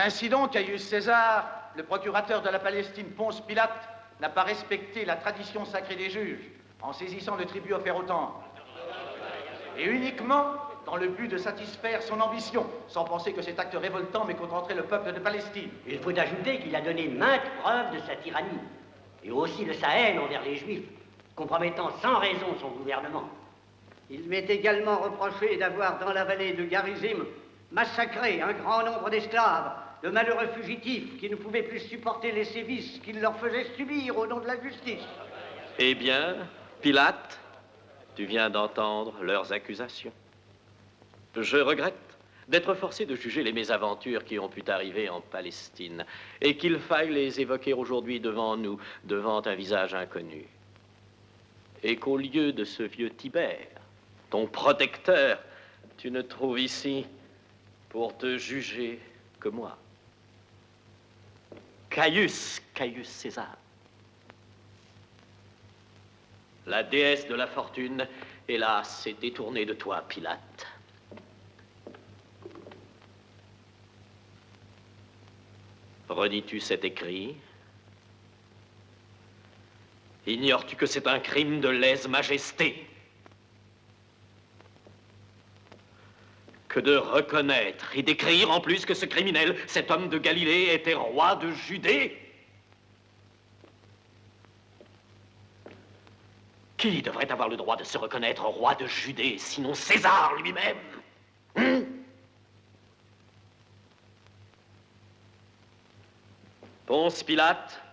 Ainsi donc, Caius César, le procurateur de la Palestine Ponce Pilate, n'a pas respecté la tradition sacrée des juges en saisissant le tribut offert au temple. Et uniquement dans le but de satisfaire son ambition, sans penser que cet acte révoltant mécontenterait le peuple de Palestine. Il faut ajouter qu'il a donné maintes preuves de sa tyrannie, et aussi de sa haine envers les Juifs, compromettant sans raison son gouvernement. Il m'est également reproché d'avoir, dans la vallée de Garizim, massacré un grand nombre d'esclaves, de malheureux fugitifs qui ne pouvaient plus supporter les sévices qu'il leur faisait subir au nom de la justice. Eh bien, Pilate, tu viens d'entendre leurs accusations. Je regrette d'être forcé de juger les mésaventures qui ont pu arriver en Palestine et qu'il faille les évoquer aujourd'hui devant nous, devant un visage inconnu. Et qu'au lieu de ce vieux Tibère, ton protecteur, tu ne trouves ici pour te juger que moi. Caius César. La déesse de la fortune, hélas, s'est détournée de toi, Pilate. Redis-tu cet écrit? Ignores-tu que c'est un crime de lèse-majesté que de reconnaître et d'écrire en plus que ce criminel, cet homme de Galilée, était roi de Judée? Qui devrait avoir le droit de se reconnaître roi de Judée, sinon César lui-même? Ponce Pilate,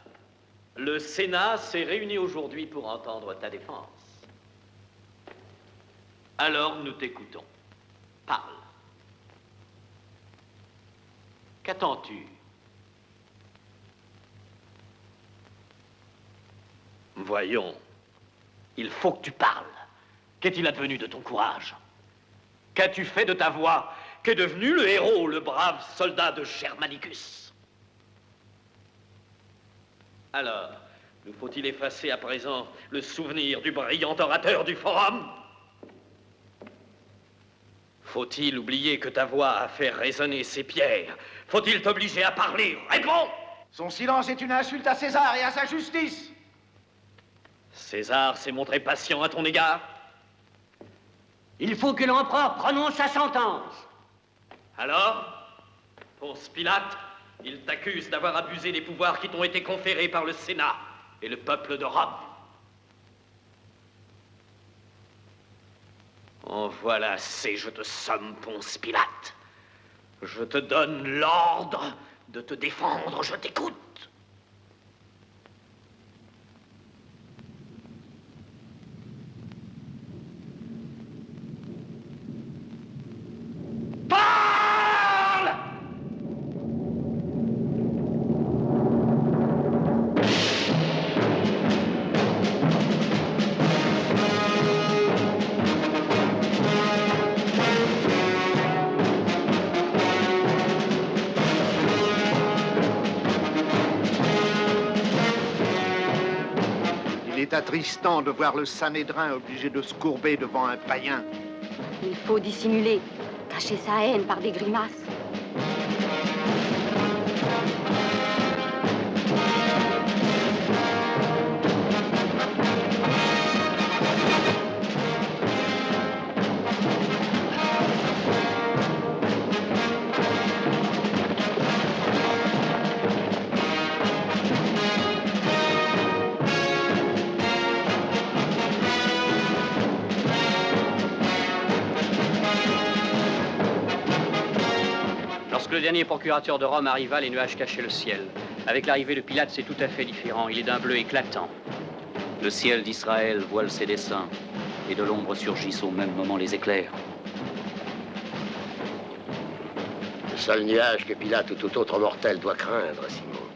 le Sénat s'est réuni aujourd'hui pour entendre ta défense. Alors nous t'écoutons. Parle. Qu'attends-tu? Voyons. Il faut que tu parles. Qu'est-il advenu de ton courage? Qu'as-tu fait de ta voix? Qu'est devenu le héros, le brave soldat de Germanicus? Alors, nous faut-il effacer à présent le souvenir du brillant orateur du Forum? Faut-il oublier que ta voix a fait résonner ces pierres? Faut-il t'obliger à parler? Réponds! Son silence est une insulte à César et à sa justice. César s'est montré patient à ton égard? Il faut que l'empereur prononce sa sentence. Alors, Ponce Pilate, il t'accuse d'avoir abusé des pouvoirs qui t'ont été conférés par le Sénat et le peuple de Rome. En voilà assez, je te somme, Ponce Pilate. Je te donne l'ordre de te défendre, je t'écoute. Parle! Il est attristant de voir le Sanhédrin obligé de se courber devant un païen. Il faut dissimuler, cacher sa haine par des grimaces. Lorsque le dernier procurateur de Rome arriva, les nuages cachaient le ciel. Avec l'arrivée de Pilate, c'est tout à fait différent. Il est d'un bleu éclatant. Le ciel d'Israël voile ses desseins, et de l'ombre surgissent au même moment les éclairs. Le seul nuage que Pilate ou tout autre mortel doit craindre, Simon,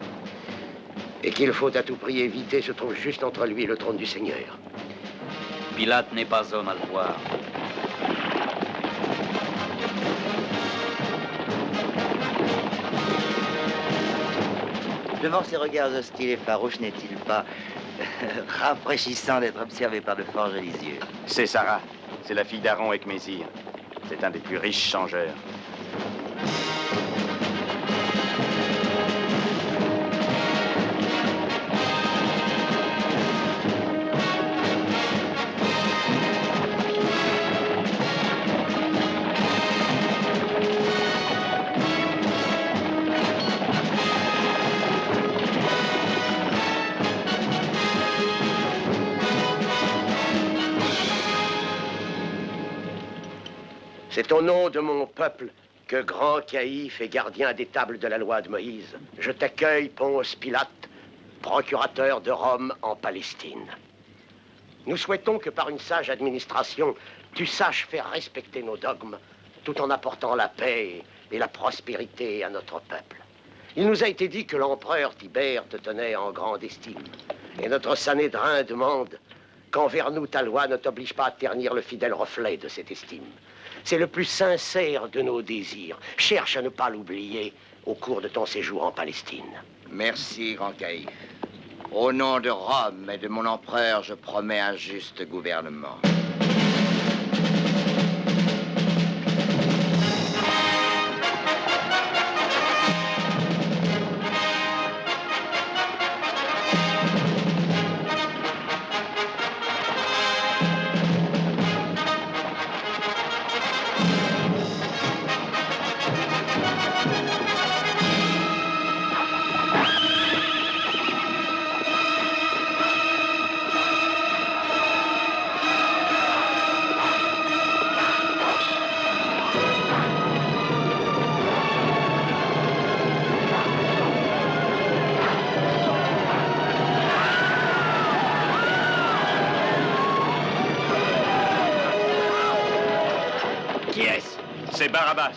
et qu'il faut à tout prix éviter, se trouve juste entre lui et le trône du Seigneur. Pilate n'est pas homme à le voir. Devant ces regards hostiles et farouches, n'est-il pas rafraîchissant d'être observé par de forts jolis yeux? C'est Sarah. C'est la fille d'Aaron et Mésire. C'est un des plus riches changeurs. C'est au nom de mon peuple que grand caïphe et gardien des tables de la loi de Moïse, je t'accueille, Ponce Pilate, procurateur de Rome en Palestine. Nous souhaitons que par une sage administration, tu saches faire respecter nos dogmes, tout en apportant la paix et la prospérité à notre peuple. Il nous a été dit que l'empereur Tibère te tenait en grande estime. Et notre Sanhédrin demande qu'envers nous, ta loi ne t'oblige pas à ternir le fidèle reflet de cette estime. C'est le plus sincère de nos désirs. Cherche à ne pas l'oublier au cours de ton séjour en Palestine. Merci, grand caïphe. Au nom de Rome et de mon empereur, je promets un juste gouvernement. C'est Barabbas.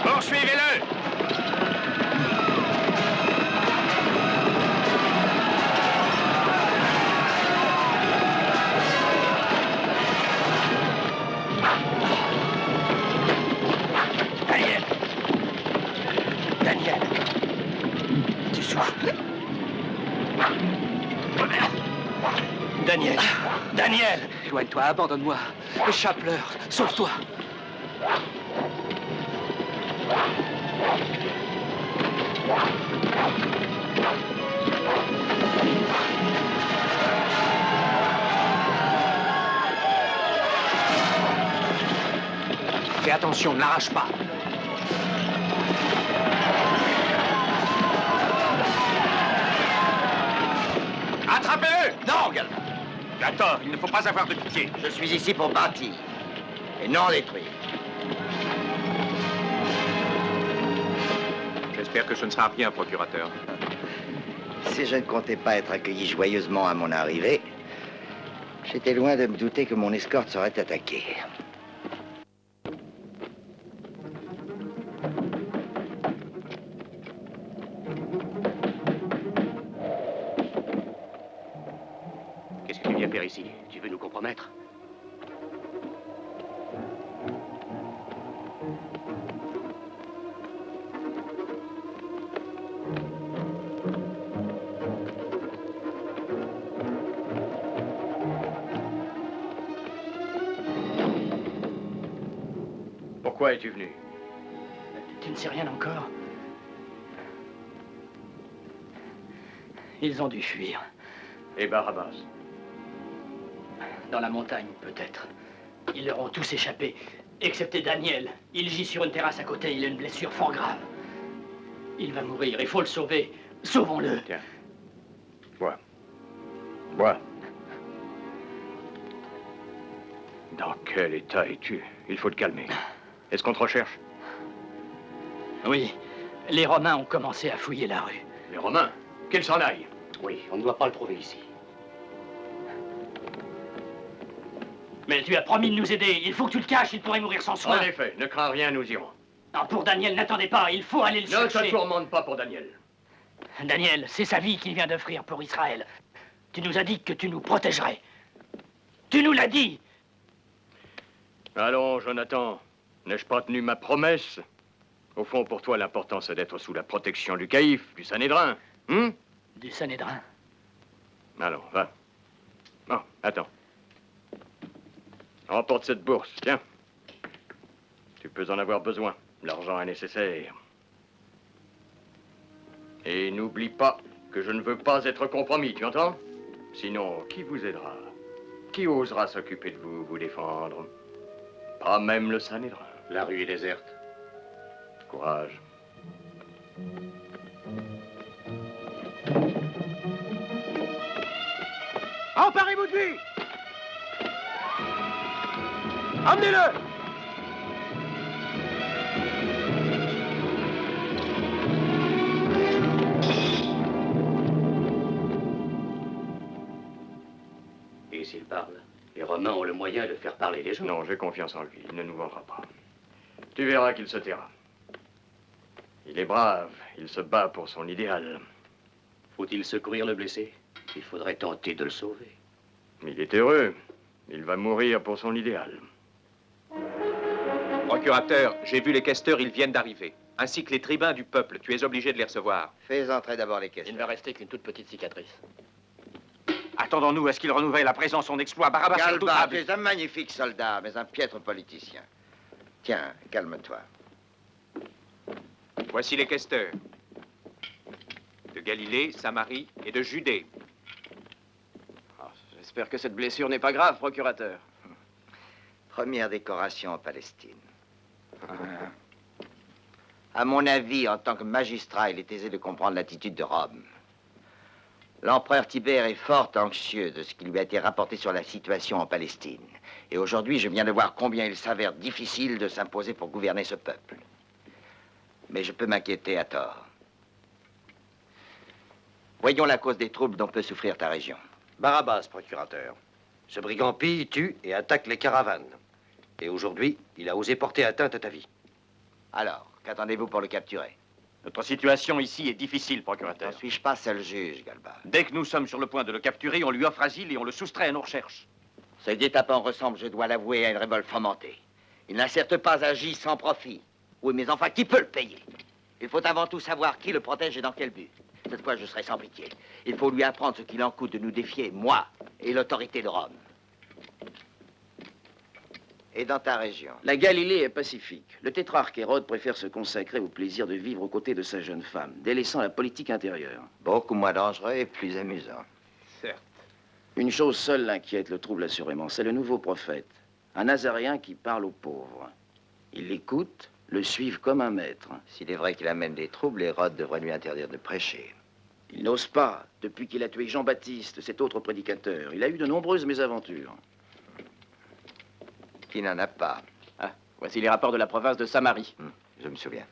Poursuivez-le! Daniel, tu souffles. Daniel, éloigne-toi, abandonne-moi. Échappe-leur, sauve-toi. Fais attention, ne l'arrache pas. Attrapez-le! Non, Galvan. Tu as tort, il ne faut pas avoir de pitié. Je suis ici pour bâtir et non détruire. J'espère que ce ne sera rien, procurateur. Si je ne comptais pas être accueilli joyeusement à mon arrivée, j'étais loin de me douter que mon escorte serait attaquée. Qu'est-ce que tu viens faire ici? Tu veux nous compromettre? Pourquoi es-tu venu? Tu ne sais rien encore? Ils ont dû fuir. Et Barabbas? Dans la montagne, peut-être. Ils leur ont tous échappé, excepté Daniel. Il gît sur une terrasse à côté, il a une blessure fort grave. Il va mourir, il faut le sauver. Sauvons-le. Tiens. Bois. Bois. Dans quel état es-tu? Il faut te calmer. Est-ce qu'on te recherche? Oui, les Romains ont commencé à fouiller la rue. Les Romains? Qu'ils s'en aillent. Oui, on ne doit pas le trouver ici. Mais tu as promis de nous aider. Il faut que tu le caches, il pourrait mourir sans soin. En effet, ne crains rien, nous irons. Non, pour Daniel, n'attendez pas, il faut aller le chercher. Ne te tourmente pas pour Daniel. Daniel, c'est sa vie qu'il vient d'offrir pour Israël. Tu nous as dit que tu nous protégerais. Tu nous l'as dit. Allons, Jonathan. N'ai-je pas tenu ma promesse? Au fond, pour toi, l'important, c'est d'être sous la protection du caïphe, du Sanhédrin. Du Sanhédrin? Allons, va. Oh, attends. Emporte cette bourse, tiens. Tu peux en avoir besoin. L'argent est nécessaire. Et n'oublie pas que je ne veux pas être compromis, tu entends? Sinon, qui vous aidera? Qui osera s'occuper de vous, vous défendre? Pas même le Sanhédrin. La rue est déserte. Courage. Emparez-vous de lui! Emmenez-le! Et s'il parle, les Romains ont le moyen de faire parler les gens. Non, j'ai confiance en lui. Il ne nous vendra pas. Tu verras qu'il se taira. Il est brave. Il se bat pour son idéal. Faut-il secourir le blessé? Il faudrait tenter de le sauver. Il est heureux. Il va mourir pour son idéal. Procurateur, j'ai vu les questeurs, ils viennent d'arriver. Ainsi que les tribuns du peuple. Tu es obligé de les recevoir. Fais entrer d'abord les questeurs. Il ne va rester qu'une toute petite cicatrice. Attendons-nous à ce qu'il renouvelle à présent son exploit. Barabbas est Galba, redoutable. tu es un magnifique soldat, mais un piètre politicien. Tiens, calme-toi. Voici les questeurs. De Galilée, Samarie et de Judée. J'espère que cette blessure n'est pas grave, procurateur. Première décoration en Palestine. À mon avis, en tant que magistrat, il est aisé de comprendre l'attitude de Rome. L'empereur Tibère est fort anxieux de ce qui lui a été rapporté sur la situation en Palestine. Et aujourd'hui, je viens de voir combien il s'avère difficile de s'imposer pour gouverner ce peuple. Mais je peux m'inquiéter à tort. Voyons la cause des troubles dont peut souffrir ta région. Barabbas, procurateur. Ce brigand pille, tue et attaque les caravanes. Et aujourd'hui, il a osé porter atteinte à ta vie. Alors, qu'attendez-vous pour le capturer? Notre situation ici est difficile, procurateur. Ne suis-je pas seul juge, Galba? Dès que nous sommes sur le point de le capturer, on lui offre asile et on le soustrait à nos recherches. Ce guet-apens ressemble, je dois l'avouer, à une révolte fomentée. Il n'a certes pas agi sans profit. Oui, mais enfin, qui peut le payer? Il faut avant tout savoir qui le protège et dans quel but. Cette fois, je serai sans pitié. Il faut lui apprendre ce qu'il en coûte de nous défier, moi et l'autorité de Rome. Et dans ta région? La Galilée est pacifique. Le tétrarque Hérode préfère se consacrer au plaisir de vivre aux côtés de sa jeune femme, délaissant la politique intérieure. Beaucoup moins dangereux et plus amusant. Certes. Une chose seule l'inquiète, le trouble assurément, c'est le nouveau prophète. Un Nazaréen qui parle aux pauvres. Ils l'écoutent, le suivent comme un maître. S'il est vrai qu'il amène des troubles, Hérode devrait lui interdire de prêcher. Il n'ose pas, depuis qu'il a tué Jean-Baptiste, cet autre prédicateur. Il a eu de nombreuses mésaventures. Qui n'en a pas? Ah, voici les rapports de la province de Samarie. Je me souviens.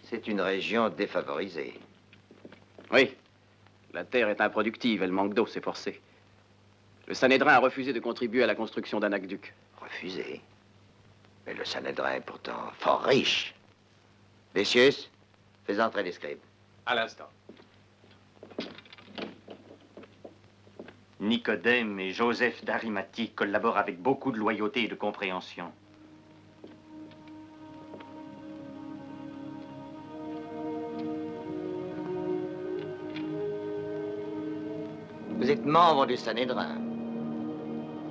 C'est une région défavorisée. Oui. La terre est improductive, elle manque d'eau, c'est forcé. Le Sanhédrin a refusé de contribuer à la construction d'un aqueduc. Refusé? Mais le Sanhédrin est pourtant fort riche. Décius, fais entrer les scribes. À l'instant. Nicodème et Joseph d'Arimathie collaborent avec beaucoup de loyauté et de compréhension. Vous êtes membre du Sanhédrin.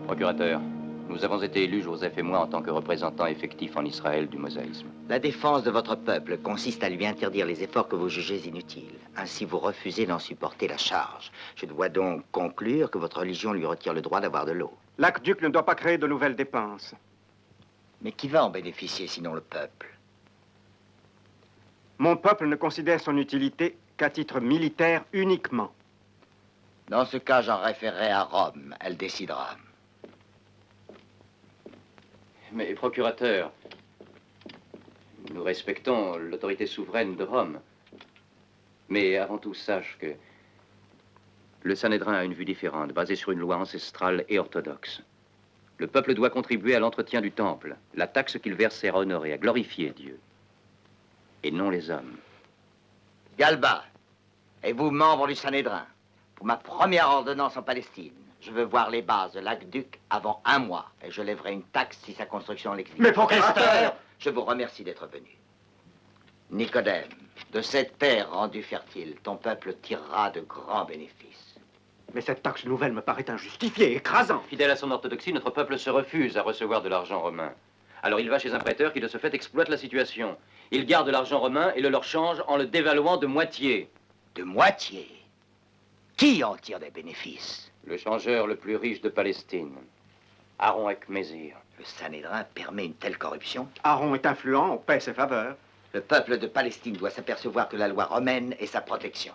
Procurateur, nous avons été élus, Joseph et moi, en tant que représentants effectifs en Israël du mosaïsme. La défense de votre peuple consiste à lui interdire les efforts que vous jugez inutiles. Ainsi, vous refusez d'en supporter la charge. Je dois donc conclure que votre religion lui retire le droit d'avoir de l'eau. L'aqueduc ne doit pas créer de nouvelles dépenses. Mais qui va en bénéficier sinon le peuple? Mon peuple ne considère son utilité qu'à titre militaire uniquement. Dans ce cas, j'en référerai à Rome. Elle décidera. Mais, procurateur, nous respectons l'autorité souveraine de Rome. Mais avant tout, sache que le Sanhédrin a une vue différente, basée sur une loi ancestrale et orthodoxe. Le peuple doit contribuer à l'entretien du temple. La taxe qu'il verse sert à honorer, à glorifier Dieu. Et non les hommes. Galba, et vous, membre du Sanhédrin, pour ma première ordonnance en Palestine, je veux voir les bases de l'aqueduc avant 1 mois, et je lèverai une taxe si sa construction l'exige. Mais procurateur! Je vous remercie d'être venu. Nicodème, de cette terre rendue fertile, ton peuple tirera de grands bénéfices. Mais cette taxe nouvelle me paraît injustifiée, écrasante. Fidèle à son orthodoxie, notre peuple se refuse à recevoir de l'argent romain. Alors il va chez un prêteur qui, de ce fait, exploite la situation. Il garde l'argent romain et le leur change en le dévaluant de moitié. De moitié? Qui en tire des bénéfices? Le changeur le plus riche de Palestine, Aaron Ekmésir. Le Sanhédrin permet une telle corruption? Aaron est influent, on paie ses faveurs. Le peuple de Palestine doit s'apercevoir que la loi romaine est sa protection.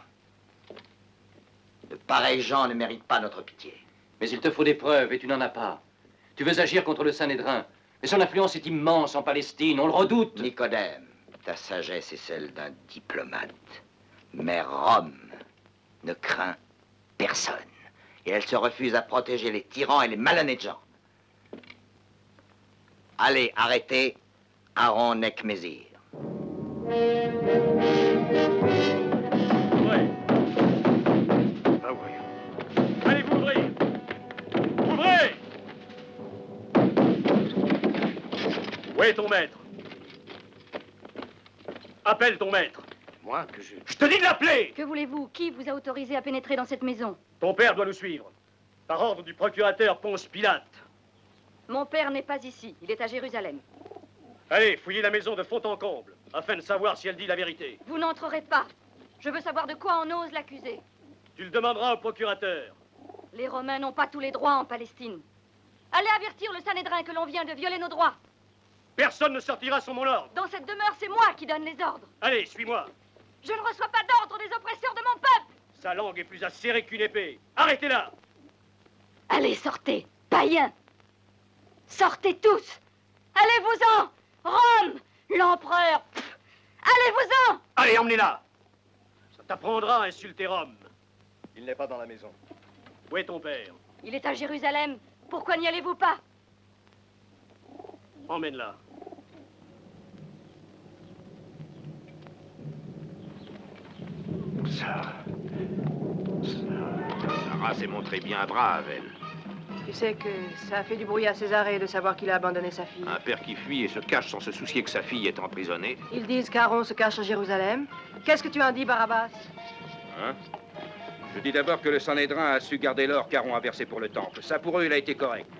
De pareils gens ne méritent pas notre pitié. Mais il te faut des preuves et tu n'en as pas. Tu veux agir contre le Sanhédrin. Mais son influence est immense en Palestine, on le redoute. Nicodème, ta sagesse est celle d'un diplomate. Mais Rome ne craint personne. Et elle se refuse à protéger les tyrans et les malhonnêtes gens. Allez, arrêtez Aaron Nekmézir. Allez, vous ouvrez! Ouvrez! Où est ton maître? Appelle ton maître. Moi, que je... Je te dis de l'appeler! Que voulez-vous? Qui vous a autorisé à pénétrer dans cette maison? Ton père doit nous suivre. Par ordre du procurateur Ponce Pilate. Mon père n'est pas ici. Il est à Jérusalem. Allez, fouillez la maison de fond en comble, afin de savoir si elle dit la vérité. Vous n'entrerez pas. Je veux savoir de quoi on ose l'accuser. Tu le demanderas au procurateur. Les Romains n'ont pas tous les droits en Palestine. Allez avertir le Sanhédrin que l'on vient de violer nos droits. Personne ne sortira sans mon ordre. Dans cette demeure, c'est moi qui donne les ordres. Allez, suis-moi. Je ne reçois pas d'ordre des oppresseurs de mon peuple. Sa langue est plus acérée qu'une épée. Arrêtez-la. Allez, sortez, païens. Sortez tous. Allez-vous-en. Rome, l'empereur. Allez-vous-en. Allez, emmenez-la. Ça t'apprendra à insulter Rome. Il n'est pas dans la maison. Où est ton père? Il est à Jérusalem. Pourquoi n'y allez-vous pas? Emmène-la. Sarah s'est montrée bien brave, elle. Tu sais que ça a fait du bruit à Césarée de savoir qu'il a abandonné sa fille. Un père qui fuit et se cache sans se soucier que sa fille est emprisonnée. Ils disent qu'Aaron se cache à Jérusalem. Qu'est-ce que tu en dis, Barabbas? Hein? Je dis d'abord que le Sanhédrin a su garder l'or qu'Aaron a versé pour le temple. Ça, pour eux, il a été correct.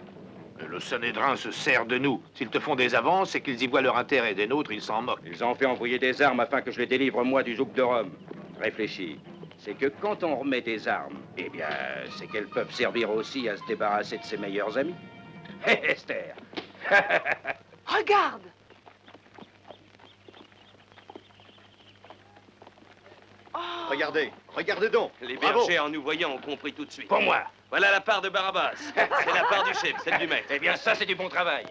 Le Sanhédrin se sert de nous. S'ils te font des avances, c'est qu'ils y voient leur intérêt. Des nôtres, ils s'en moquent. Ils ont fait envoyer des armes afin que je les délivre, moi, du joug de Rome. Réfléchis. C'est que quand on remet des armes, eh bien, c'est qu'elles peuvent servir aussi à se débarrasser de ses meilleurs amis. Hé, Esther! Regarde! Regardez, regardez donc. Les Bravo. bergers, en nous voyant, ont compris tout de suite. Pour moi. Voilà la part de Barabbas. C'est la part du chef, celle du maître. Eh bien, ça, c'est du bon travail.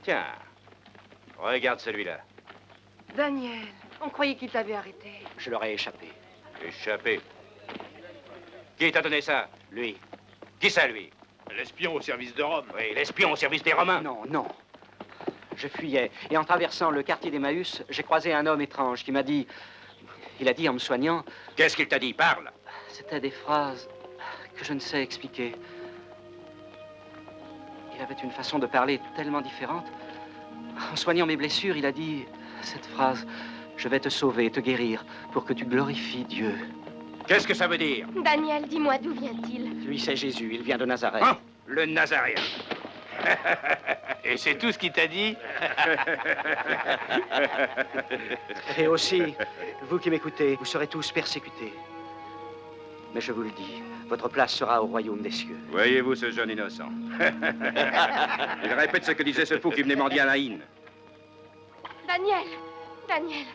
Tiens, regarde celui-là. Daniel, on croyait qu'il t'avait arrêté. Je leur ai échappé. Échappé. Qui t'a donné ça? Lui. Qui ça, lui? L'espion au service de Rome. Oui, l'espion au service des Romains. Non, non. Je fuyais, et en traversant le quartier d'Emmaüs, j'ai croisé un homme étrange qui m'a dit... Il a dit en me soignant... Qu'est-ce qu'il t'a dit? Parle. C'était des phrases que je ne sais expliquer. Il avait une façon de parler tellement différente. En soignant mes blessures, il a dit cette phrase: je vais te sauver, te guérir, pour que tu glorifies Dieu. Qu'est-ce que ça veut dire? Daniel, dis-moi, d'où vient-il? Lui, c'est Jésus, il vient de Nazareth. Hein? Le Nazaréen. Et c'est tout ce qu'il t'a dit? Et aussi, vous qui m'écoutez, vous serez tous persécutés. Mais je vous le dis, votre place sera au royaume des cieux. Voyez-vous ce jeune innocent? Il répète ce que disait ce fou qui venait mendier à Naïn. Daniel, Daniel,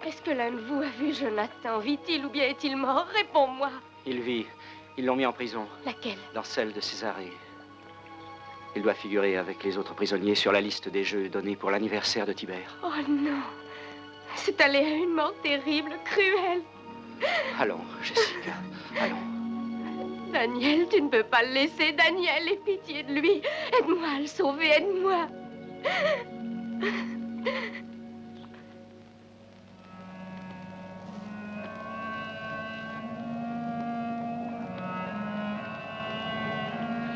est-ce que l'un de vous a vu Jonathan? Vit-il ou bien est-il mort? Réponds-moi. Il vit. Ils l'ont mis en prison. Laquelle? Dans celle de Césarée. Il doit figurer avec les autres prisonniers sur la liste des jeux donnés pour l'anniversaire de Tibère. Oh non, c'est allé à une mort terrible, cruelle. Allons, Jessica, allons. Daniel, tu ne peux pas le laisser. Daniel, aie pitié de lui. Aide-moi à le sauver, aide-moi.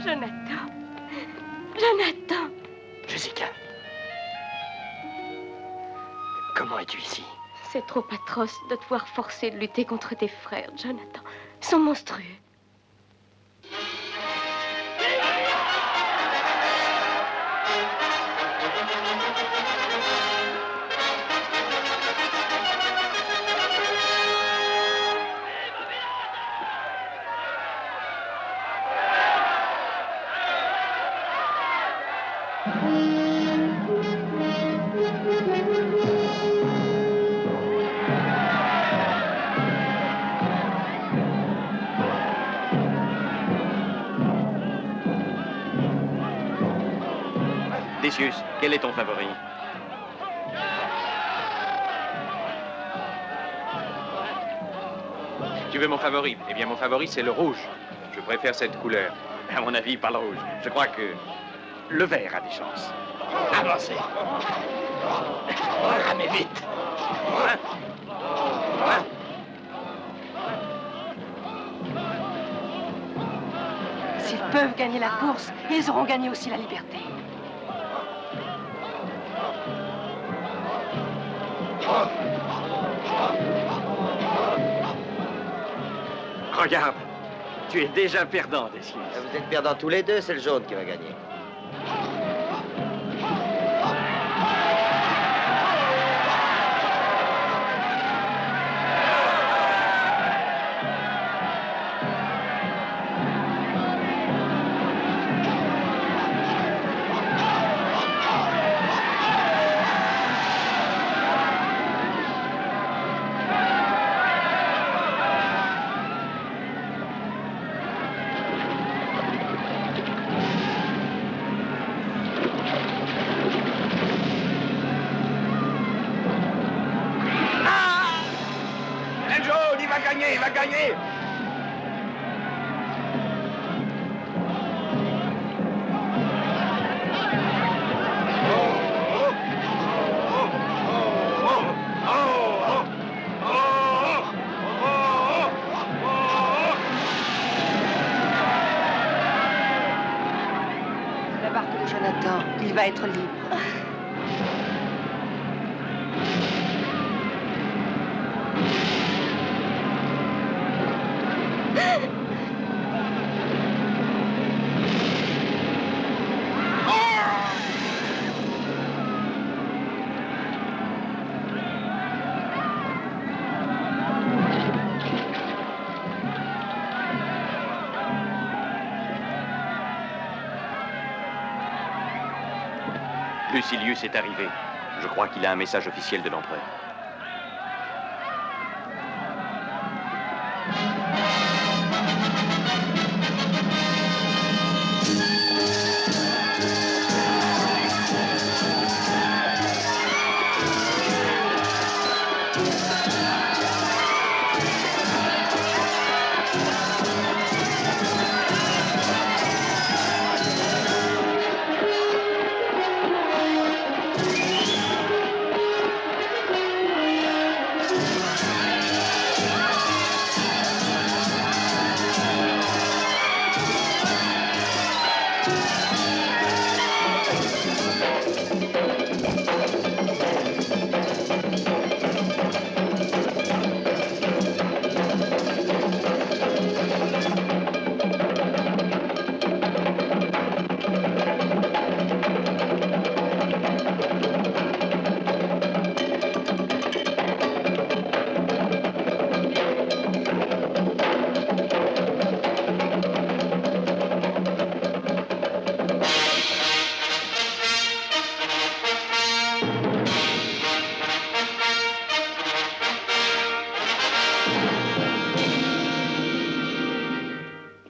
Jonathan. Jonathan. Jessica. Comment es-tu ici? C'est trop atroce de te voir forcé de lutter contre tes frères, Jonathan. Ils sont monstrueux. Decius, quel est ton favori? Tu veux mon favori? Eh bien, mon favori, c'est le rouge. Je préfère cette couleur. À mon avis, pas le rouge. Je crois que le vert a des chances. Avancez. Ramez vite. S'ils peuvent gagner la course, ils auront gagné aussi la liberté. Regarde, tu es déjà perdant, Decius. Vous êtes perdants tous les deux, c'est le jaune qui va gagner. Il va gagner. C'est la barque de Jonathan. Il va être libre. Lucilius est arrivé. Je crois qu'il a un message officiel de l'empereur.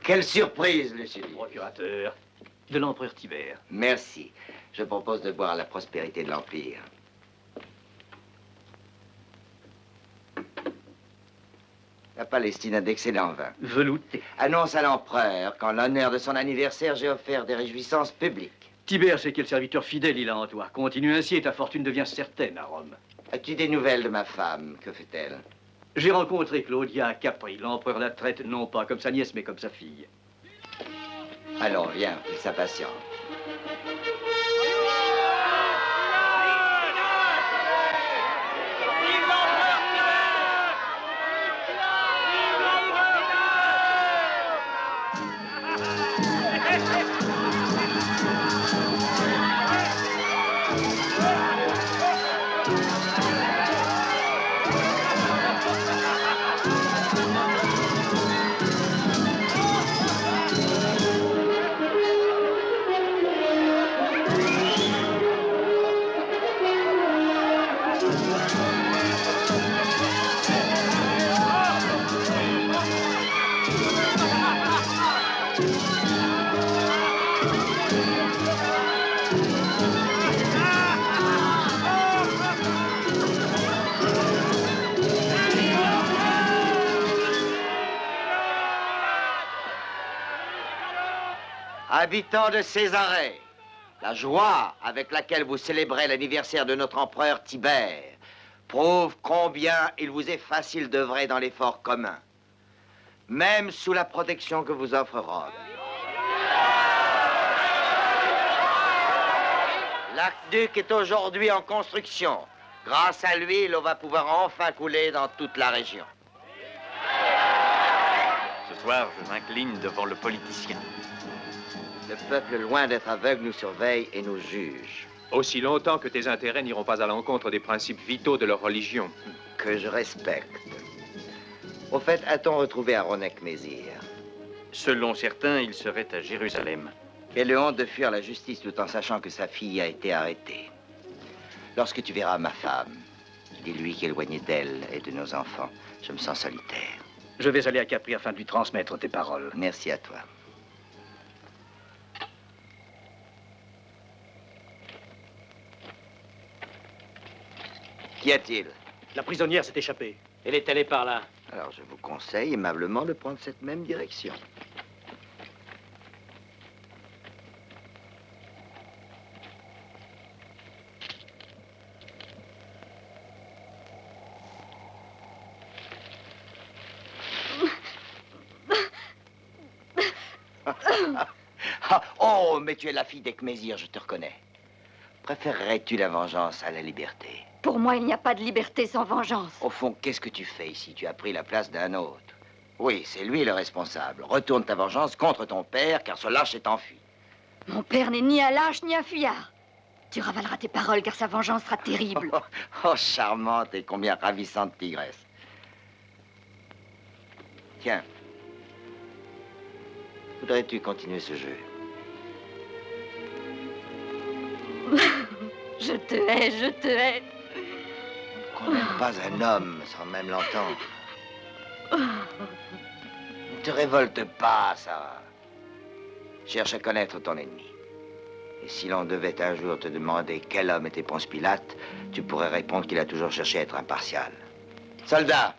Quelle surprise, Lucilius. Procurateur de l'empereur Tibère. Merci. Je propose de boire à la prospérité de l'Empire. La Palestine a d'excellents vins. Velouté. Annonce à l'empereur qu'en l'honneur de son anniversaire, j'ai offert des réjouissances publiques. Tibère sait quel serviteur fidèle il a en toi. Continue ainsi et ta fortune devient certaine à Rome. As-tu des nouvelles de ma femme? Que fait-elle? J'ai rencontré Claudia à Capri. L'empereur la traite non pas comme sa nièce, mais comme sa fille. Allons, viens, il s'impatiente. Habitants de Césarée, la joie avec laquelle vous célébrez l'anniversaire de notre empereur Tibère prouve combien il vous est facile d'œuvrer dans l'effort commun, même sous la protection que vous offre Rome. L'aqueduc est aujourd'hui en construction. Grâce à lui, l'eau va pouvoir enfin couler dans toute la région. Ce soir, je m'incline devant le politicien. Le peuple, loin d'être aveugle, nous surveille et nous juge. Aussi longtemps que tes intérêts n'iront pas à l'encontre des principes vitaux de leur religion. Que je respecte. Au fait, a-t-on retrouvé Aronek Mésir? Selon certains, il serait à Jérusalem. Quelle honte de fuir la justice tout en sachant que sa fille a été arrêtée. Lorsque tu verras ma femme, dis-lui qu'éloigné d'elle et de nos enfants, je me sens solitaire. Je vais aller à Capri afin de lui transmettre tes paroles. Merci à toi. Qu'y a-t-il? La prisonnière s'est échappée. Elle est allée par là. Alors, je vous conseille aimablement de prendre cette même direction. Oh, mais tu es la fille d'Ekmésir, je te reconnais. Préférerais-tu la vengeance à la liberté? Pour moi, il n'y a pas de liberté sans vengeance. Au fond, qu'est-ce que tu fais ici? Tu as pris la place d'un autre. Oui, c'est lui le responsable. Retourne ta vengeance contre ton père, car ce lâche est enfui. Mon père n'est ni un lâche, ni un fuyard. Tu ravaleras tes paroles, car sa vengeance sera terrible. Oh, charmante et combien ravissante tigresse. Tiens. Voudrais-tu continuer ce jeu? Je te hais, je te hais. Qu'on n'aime pas un homme sans même l'entendre. Ne te révolte pas, Sarah. Cherche à connaître ton ennemi. Et si l'on devait un jour te demander quel homme était Ponce Pilate, tu pourrais répondre qu'il a toujours cherché à être impartial. Soldat,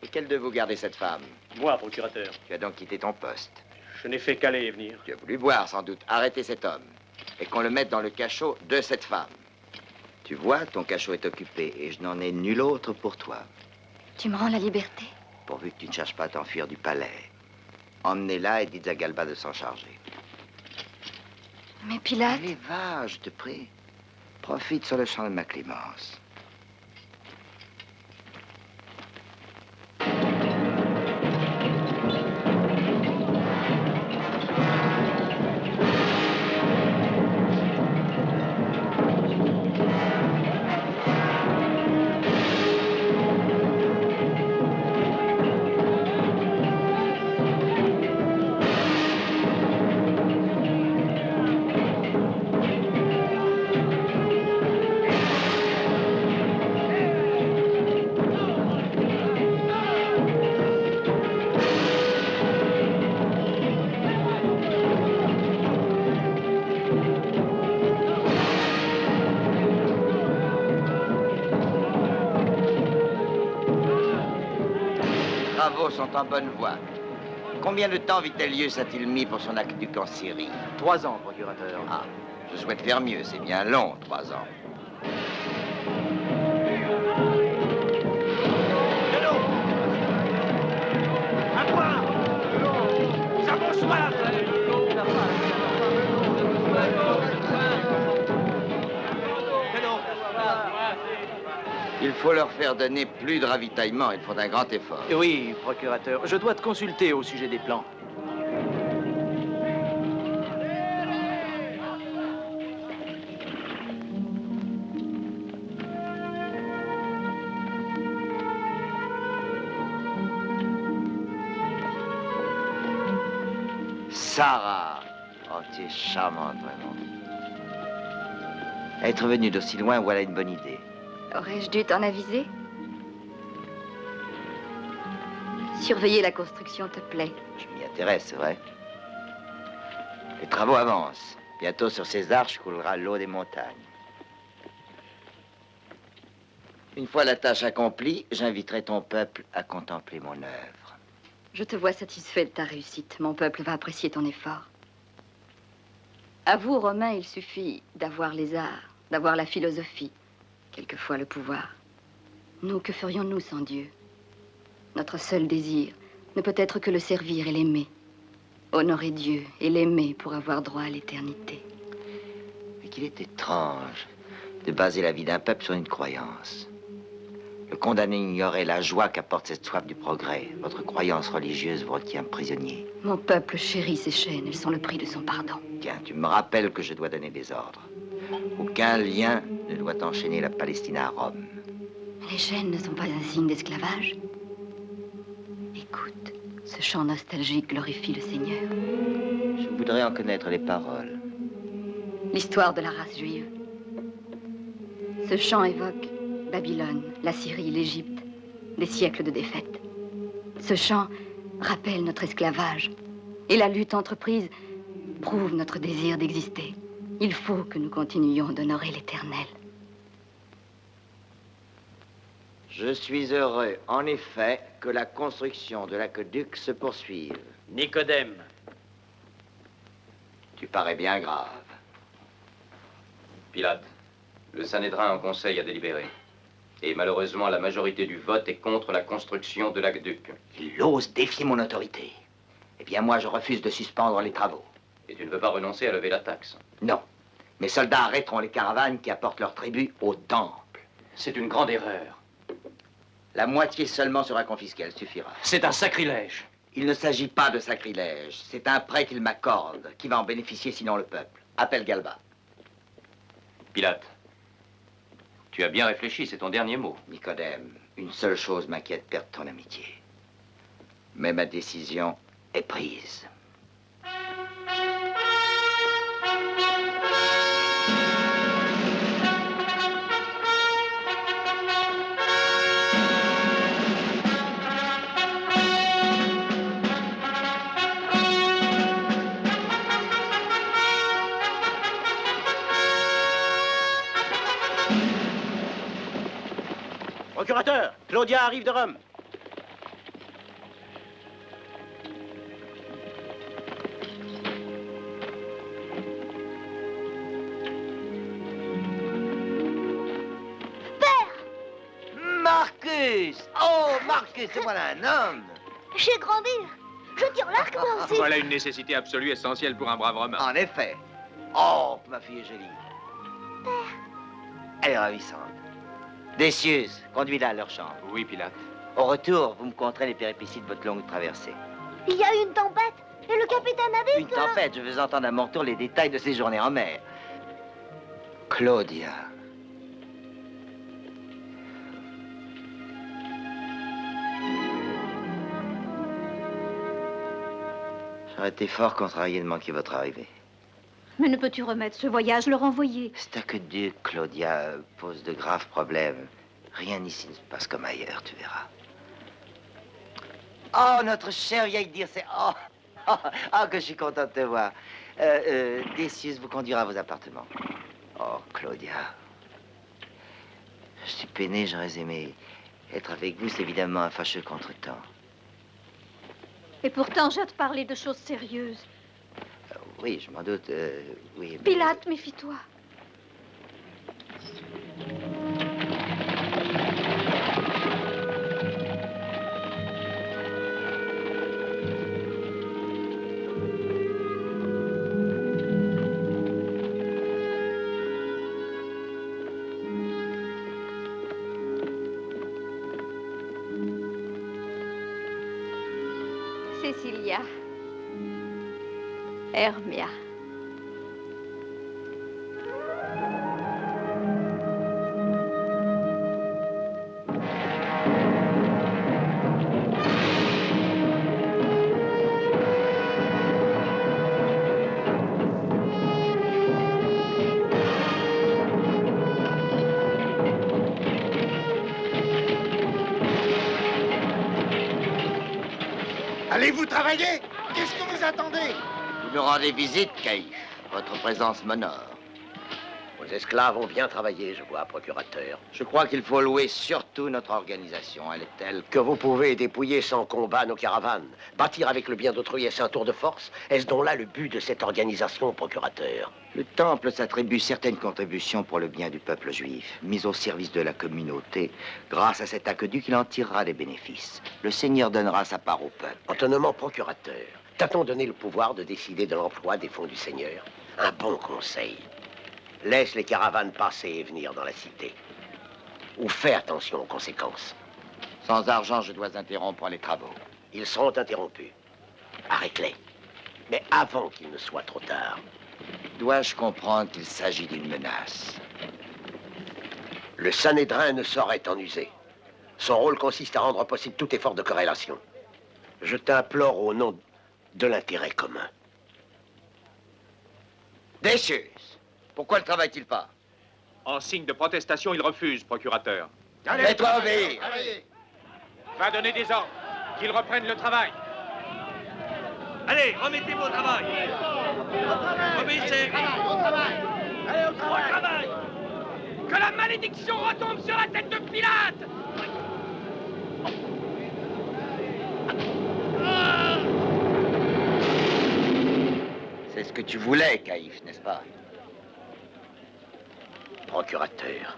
lequel de vous gardait cette femme? Moi, procurateur. Tu as donc quitté ton poste. Je n'ai fait qu'aller et venir. Tu as voulu boire, sans doute. Arrêtez cet homme. Et qu'on le mette dans le cachot de cette femme. Tu vois, ton cachot est occupé et je n'en ai nul autre pour toi. Tu me rends la liberté? Pourvu que tu ne cherches pas à t'enfuir du palais. Emmenez-la et dites à Galba de s'en charger. Mais Pilate... Allez, va, je te prie. Profite sur le champ de ma clémence. Sont en bonne voie. Combien de temps Vitellius a-t-il mis pour son aqueduc en Syrie? 3 ans, procurateur. Ah, je souhaite faire mieux. C'est bien long, 3 ans. De l'eau! À boire! Nous avons soif! Il faut leur faire donner plus de ravitaillement. Ils font un grand effort. Oui, procurateur. Je dois te consulter au sujet des plans. Sarah! Oh, tu es charmante, vraiment. Être venue d'aussi loin, voilà une bonne idée. Aurais-je dû t'en aviser? Surveiller la construction te plaît. Je m'y intéresse, c'est vrai. Les travaux avancent. Bientôt, sur ces arches, coulera l'eau des montagnes. Une fois la tâche accomplie, j'inviterai ton peuple à contempler mon œuvre. Je te vois satisfait de ta réussite. Mon peuple va apprécier ton effort. À vous, Romains, il suffit d'avoir les arts, d'avoir la philosophie, quelquefois le pouvoir. Nous, que ferions-nous sans Dieu? Notre seul désir ne peut être que le servir et l'aimer. Honorer Dieu et l'aimer pour avoir droit à l'éternité. Mais qu'il est étrange de baser la vie d'un peuple sur une croyance. Le condamné ignorait la joie qu'apporte cette soif du progrès. Votre croyance religieuse vous retient prisonnier. Mon peuple chérit ses chaînes, elles sont le prix de son pardon. Tiens, tu me rappelles que je dois donner des ordres. Aucun lien ne doit enchaîner la Palestine à Rome. Les chaînes ne sont pas un signe d'esclavage. Écoute, ce chant nostalgique glorifie le Seigneur. Je voudrais en connaître les paroles. L'histoire de la race juive. Ce chant évoque Babylone, la Syrie, l'Égypte, des siècles de défaite. Ce chant rappelle notre esclavage. Et la lutte entreprise prouve notre désir d'exister. Il faut que nous continuions d'honorer l'Éternel. Je suis heureux, en effet, que la construction de l'aqueduc se poursuive. Nicodème. Tu parais bien grave. Pilate, le Sanhédrin en conseil a délibéré. Et malheureusement, la majorité du vote est contre la construction de l'aqueduc. Il ose défier mon autorité. Eh bien, moi, je refuse de suspendre les travaux. Et tu ne veux pas renoncer à lever la taxe? Non. Mes soldats arrêteront les caravanes qui apportent leur tribut au temple. C'est une grande erreur. La moitié seulement sera confisquée, elle suffira. C'est un sacrilège. Il ne s'agit pas de sacrilège. C'est un prêt qu'il m'accorde. Qui va en bénéficier sinon le peuple? Appelle Galba. Pilate, tu as bien réfléchi, c'est ton dernier mot. Nicodème, une seule chose m'inquiète, perdre ton amitié. Mais ma décision est prise. Procurateur, Claudia arrive de Rome. Marcus! Oh, Marcus, voilà un homme! Je sais grandir. Je tire l'arc, moi aussi. Voilà une nécessité absolue, essentielle pour un brave Romain. En effet. Oh, ma fille est jolie. Elle est ravissante. Décieuse, conduis-la à leur chambre. Oui, Pilate. Au retour, vous me conterez les péripéties de votre longue traversée. Il y a eu une tempête et le capitaine a dit Une tempête, je veux entendre à mon tour les détails de ces journées en mer. Claudia. J'aurais été fort contrarié de manquer votre arrivée. Mais ne peux-tu remettre ce voyage, le renvoyer? C'est aqueduc, Claudia, pose de graves problèmes. Rien ici ne se passe comme ailleurs, tu verras. Oh, notre chère vieille Dircé. Oh, que je suis contente de te voir. Décius vous conduira à vos appartements. Oh, Claudia. Je suis peiné, j'aurais aimé être avec vous. C'est évidemment un fâcheux contretemps. Et pourtant, j'ai à te parler de choses sérieuses. Oui, je m'en doute, oui. Mais... Pilate, méfie-toi. Cecilia. Hermia. Allez-vous travailler? Qu'est-ce que vous attendez? Vous me rendez visite, Caïphe. Votre présence m'honore. Vos esclaves ont bien travaillé, je vois, procurateur. Je crois qu'il faut louer surtout notre organisation. Elle est telle Que vous pouvez dépouiller sans combat nos caravanes, bâtir avec le bien d'autrui, est-ce un tour de force? Est-ce donc là le but de cette organisation, procurateur? Le Temple s'attribue certaines contributions pour le bien du peuple juif, mises au service de la communauté. Grâce à cet aqueduc, il en tirera des bénéfices. Le Seigneur donnera sa part au peuple. En te nommant procurateur, t'a-t-on donné le pouvoir de décider de l'emploi des fonds du Seigneur? Un bon conseil. Laisse les caravanes passer et venir dans la cité. Ou fais attention aux conséquences. Sans argent, je dois interrompre les travaux. Ils seront interrompus. Arrête-les. Mais avant qu'il ne soit trop tard. Dois-je comprendre qu'il s'agit d'une menace? Le Sanhédrin ne saurait en user. Son rôle consiste à rendre possible tout effort de corrélation. Je t'implore au nom de l'intérêt commun. Décius, pourquoi ne travaille-t-il pas? En signe de protestation, il refuse, procurateur. Fais-toi obéir. Va donner des ordres. Qu'ils reprennent le travail. Allez, remettez-vous au travail. Obéissez. Au travail. Allez, au travail. Que la malédiction retombe sur la tête de Pilate! C'est ce que tu voulais, Caïphe, n'est-ce pas? Procurateur,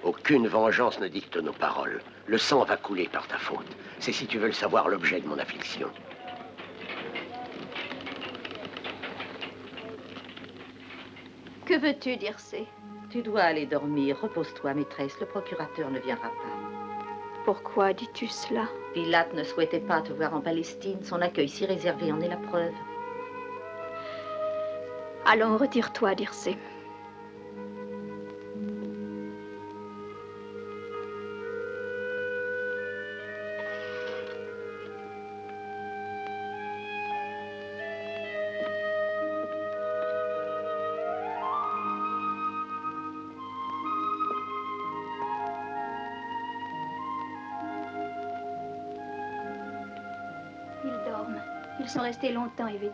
aucune vengeance ne dicte nos paroles. Le sang va couler par ta faute. C'est, si tu veux le savoir, l'objet de mon affliction. Que veux-tu, Dircé? Tu dois aller dormir. Repose-toi, maîtresse. Le procurateur ne viendra pas. Pourquoi dis-tu cela? Pilate ne souhaitait pas te voir en Palestine. Son accueil si réservé en est la preuve. Allons, retire-toi, Dircé. Ils dorment. Ils sont restés longtemps éveillés.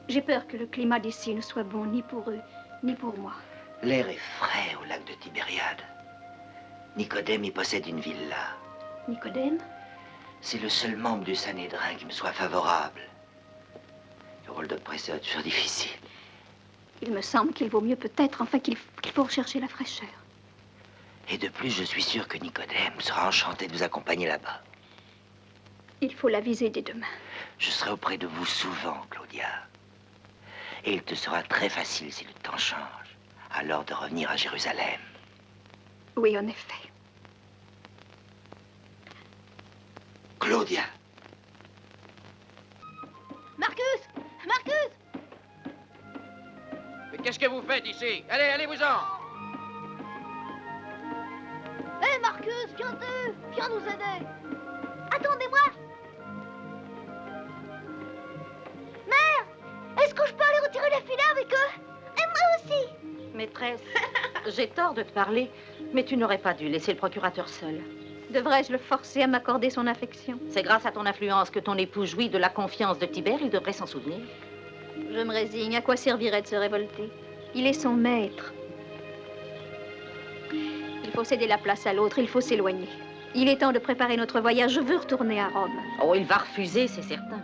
J'ai peur que le climat d'ici ne soit bon ni pour eux, ni pour moi. L'air est frais au lac de Tibériade. Nicodème y possède une villa. Nicodème? C'est le seul membre du Sanhédrin qui me soit favorable. Le rôle de prêteur est toujours difficile. Il me semble qu'il vaut mieux peut-être, enfin qu'il faut rechercher la fraîcheur. Et de plus, je suis sûr que Nicodème sera enchanté de vous accompagner là-bas. Il faut l'aviser dès demain. Je serai auprès de vous souvent, Claudia. Et il te sera très facile, si le temps change, alors de revenir à Jérusalem. Oui, en effet. Claudia. Marcus! Marcus! Mais qu'est-ce que vous faites ici? Allez, allez-vous-en! Hé, Marcus, viens nous aider! Attendez-moi! Mère! Est-ce que je peux aller retirer les filets avec eux? Et moi aussi! Maîtresse, j'ai tort de te parler, mais tu n'aurais pas dû laisser le procurateur seul. Devrais-je le forcer à m'accorder son affection? C'est grâce à ton influence que ton époux jouit de la confiance de Tibère, il devrait s'en souvenir. Je me résigne. À quoi servirait de se révolter? Il est son maître. Il faut céder la place à l'autre, il faut s'éloigner. Il est temps de préparer notre voyage. Je veux retourner à Rome. Oh, il va refuser, c'est certain.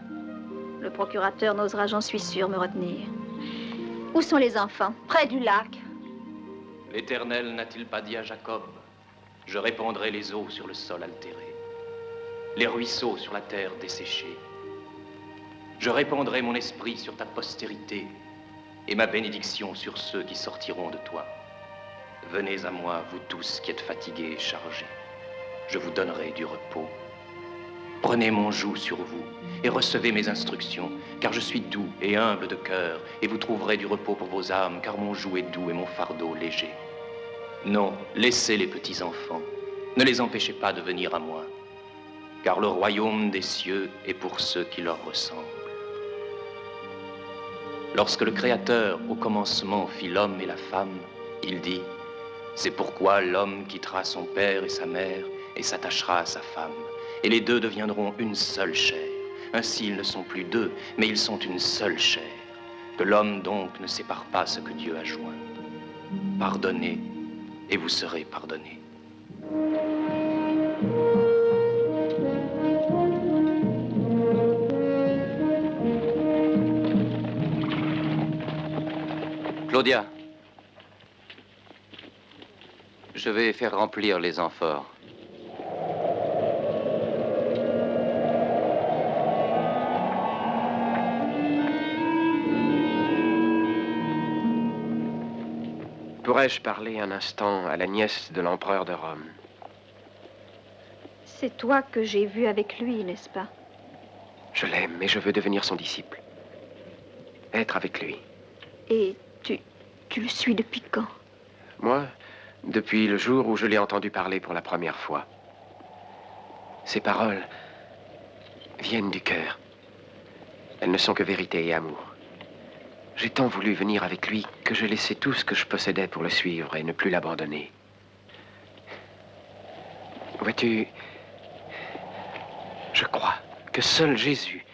Le procurateur n'osera, j'en suis sûre, me retenir. Où sont les enfants? Près du lac. L'Éternel n'a-t-il pas dit à Jacob: je répandrai les eaux sur le sol altéré, les ruisseaux sur la terre desséchée. Je répandrai mon esprit sur ta postérité et ma bénédiction sur ceux qui sortiront de toi. Venez à moi, vous tous qui êtes fatigués et chargés. Je vous donnerai du repos. Prenez mon joug sur vous et recevez mes instructions, car je suis doux et humble de cœur, et vous trouverez du repos pour vos âmes, car mon joug est doux et mon fardeau léger. Non, laissez les petits enfants. Ne les empêchez pas de venir à moi, car le royaume des cieux est pour ceux qui leur ressemblent. Lorsque le Créateur, au commencement, fit l'homme et la femme, il dit: c'est pourquoi l'homme quittera son père et sa mère et s'attachera à sa femme, et les deux deviendront une seule chair. Ainsi, ils ne sont plus deux, mais ils sont une seule chair. Que l'homme donc ne sépare pas ce que Dieu a joint. Pardonnez et vous serez pardonné. Claudia, je vais faire remplir les amphores. Pourrais-je parler un instant à la nièce de l'empereur de Rome? C'est toi que j'ai vu avec lui, n'est-ce pas? Je l'aime et je veux devenir son disciple. Être avec lui. Et tu le suis depuis quand? Moi, depuis le jour où je l'ai entendu parler pour la première fois. Ses paroles viennent du cœur. Elles ne sont que vérité et amour. J'ai tant voulu venir avec lui que j'ai laissé tout ce que je possédais pour le suivre et ne plus l'abandonner. Vois-tu, je crois que seul Jésus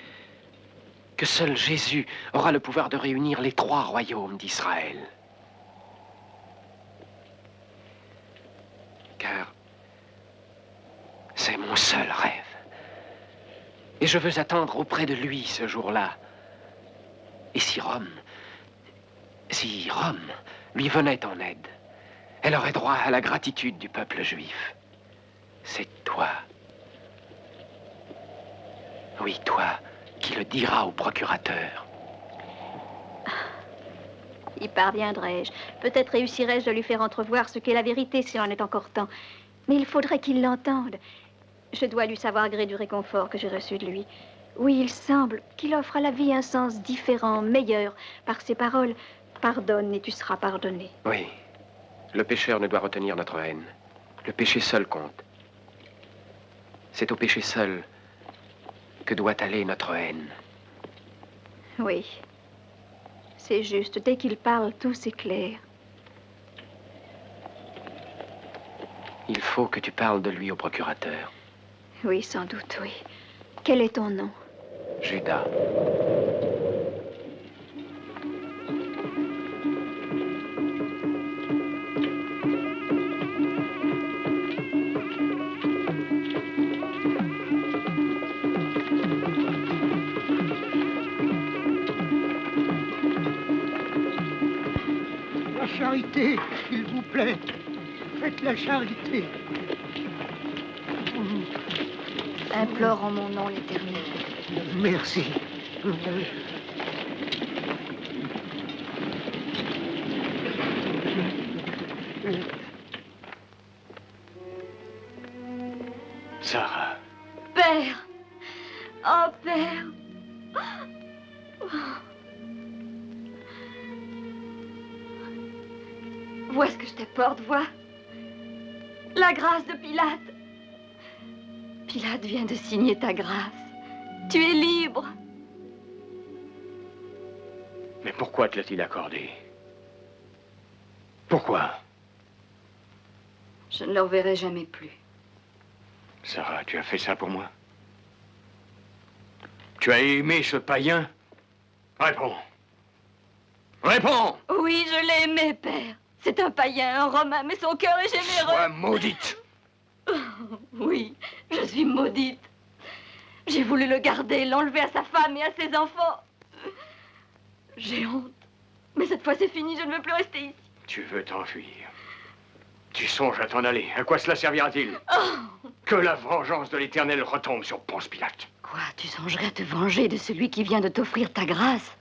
aura le pouvoir de réunir les 3 royaumes d'Israël. Car c'est mon seul rêve. Et je veux attendre auprès de lui ce jour-là. Et si Rome lui venait en aide, elle aurait droit à la gratitude du peuple juif. C'est toi. Oui, toi, qui le diras au procurateur. Y parviendrai-je. Peut-être réussirai-je à lui faire entrevoir ce qu'est la vérité s'il en est encore temps. Mais il faudrait qu'il l'entende. Je dois lui savoir gré du réconfort que j'ai reçu de lui. Oui, il semble qu'il offre à la vie un sens différent, meilleur. Par ses paroles, pardonne et tu seras pardonné. Oui. Le pécheur ne doit retenir notre haine. Le péché seul compte. C'est au péché seul que doit aller notre haine. Oui. C'est juste. Dès qu'il parle, tout s'éclaire. Il faut que tu parles de lui au procurateur. Oui, sans doute, oui. Quel est ton nom? Judas. La charité, s'il vous plaît. Faites la charité. Implore en mon nom l'Éternel. Merci. Sarah. Père! Oh, Père! Vois ce que je t'apporte, vois. La grâce de Pilate. Pilate vient de signer ta grâce. Tu es libre. Mais pourquoi te l'a-t-il accordé? Pourquoi? Je ne le reverrai jamais plus. Sarah, tu as fait ça pour moi? Tu as aimé ce païen? Réponds. Réponds! Oui, je l'ai aimé, Père. C'est un païen, un Romain, mais son cœur est généreux. Sois maudite! Oui, je suis maudite. J'ai voulu le garder, l'enlever à sa femme et à ses enfants. J'ai honte. Mais cette fois, c'est fini, je ne veux plus rester ici. Tu veux t'enfuir. Tu songes à t'en aller. À quoi cela servira-t-il? Que la vengeance de l'Éternel retombe sur Ponce Pilate. Quoi, tu songerais à te venger de celui qui vient de t'offrir ta grâce?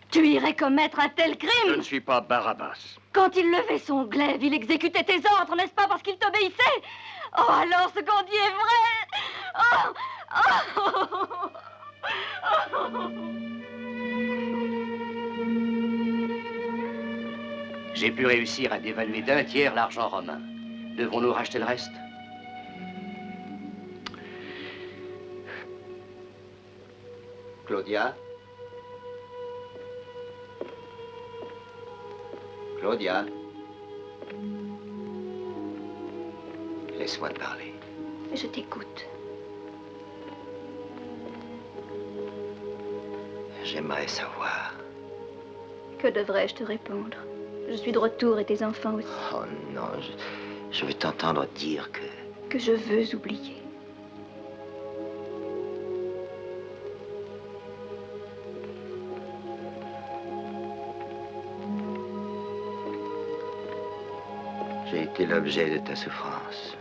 Tu irais commettre un tel crime? Je ne suis pas Barabbas. Quand il levait son glaive, il exécutait tes ordres, n'est-ce pas, parce qu'il t'obéissait? Oh, alors ce qu'on dit est vrai! J'ai pu réussir à dévaluer d'1 tiers l'argent romain. Devons-nous racheter le reste? Claudia? Claudia? Laisse-moi te parler. Je t'écoute. J'aimerais savoir. Que devrais-je te répondre? Je suis de retour et tes enfants aussi. Oh non, je veux t'entendre dire que... Que je veux oublier. J'ai été l'objet de ta souffrance.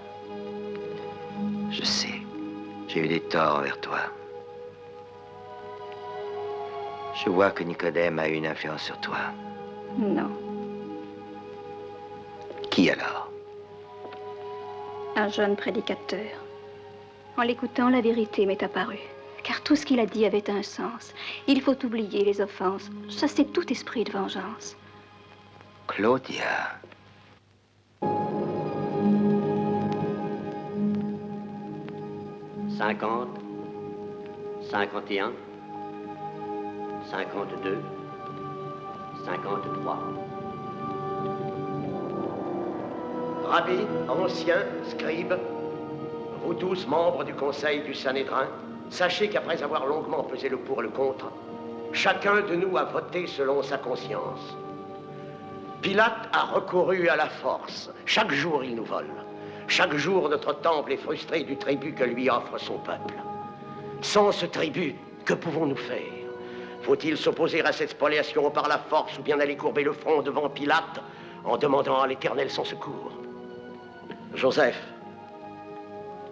Je sais, j'ai eu des torts envers toi. Je vois que Nicodème a eu une influence sur toi. Non. Qui alors? Un jeune prédicateur. En l'écoutant, la vérité m'est apparue. Car tout ce qu'il a dit avait un sens. Il faut oublier les offenses, chasser tout esprit de vengeance. Claudia. « 50, 51, 52, 53. Rabbi, anciens, scribes, vous tous membres du Conseil du Sanhédrin, sachez qu'après avoir longuement pesé le pour et le contre, chacun de nous a voté selon sa conscience. Pilate a recouru à la force. Chaque jour, il nous vole. Chaque jour, notre temple est frustré du tribut que lui offre son peuple. Sans ce tribut, que pouvons-nous faire? Faut-il s'opposer à cette spoliation par la force ou bien aller courber le front devant Pilate en demandant à l'Éternel son secours? Joseph,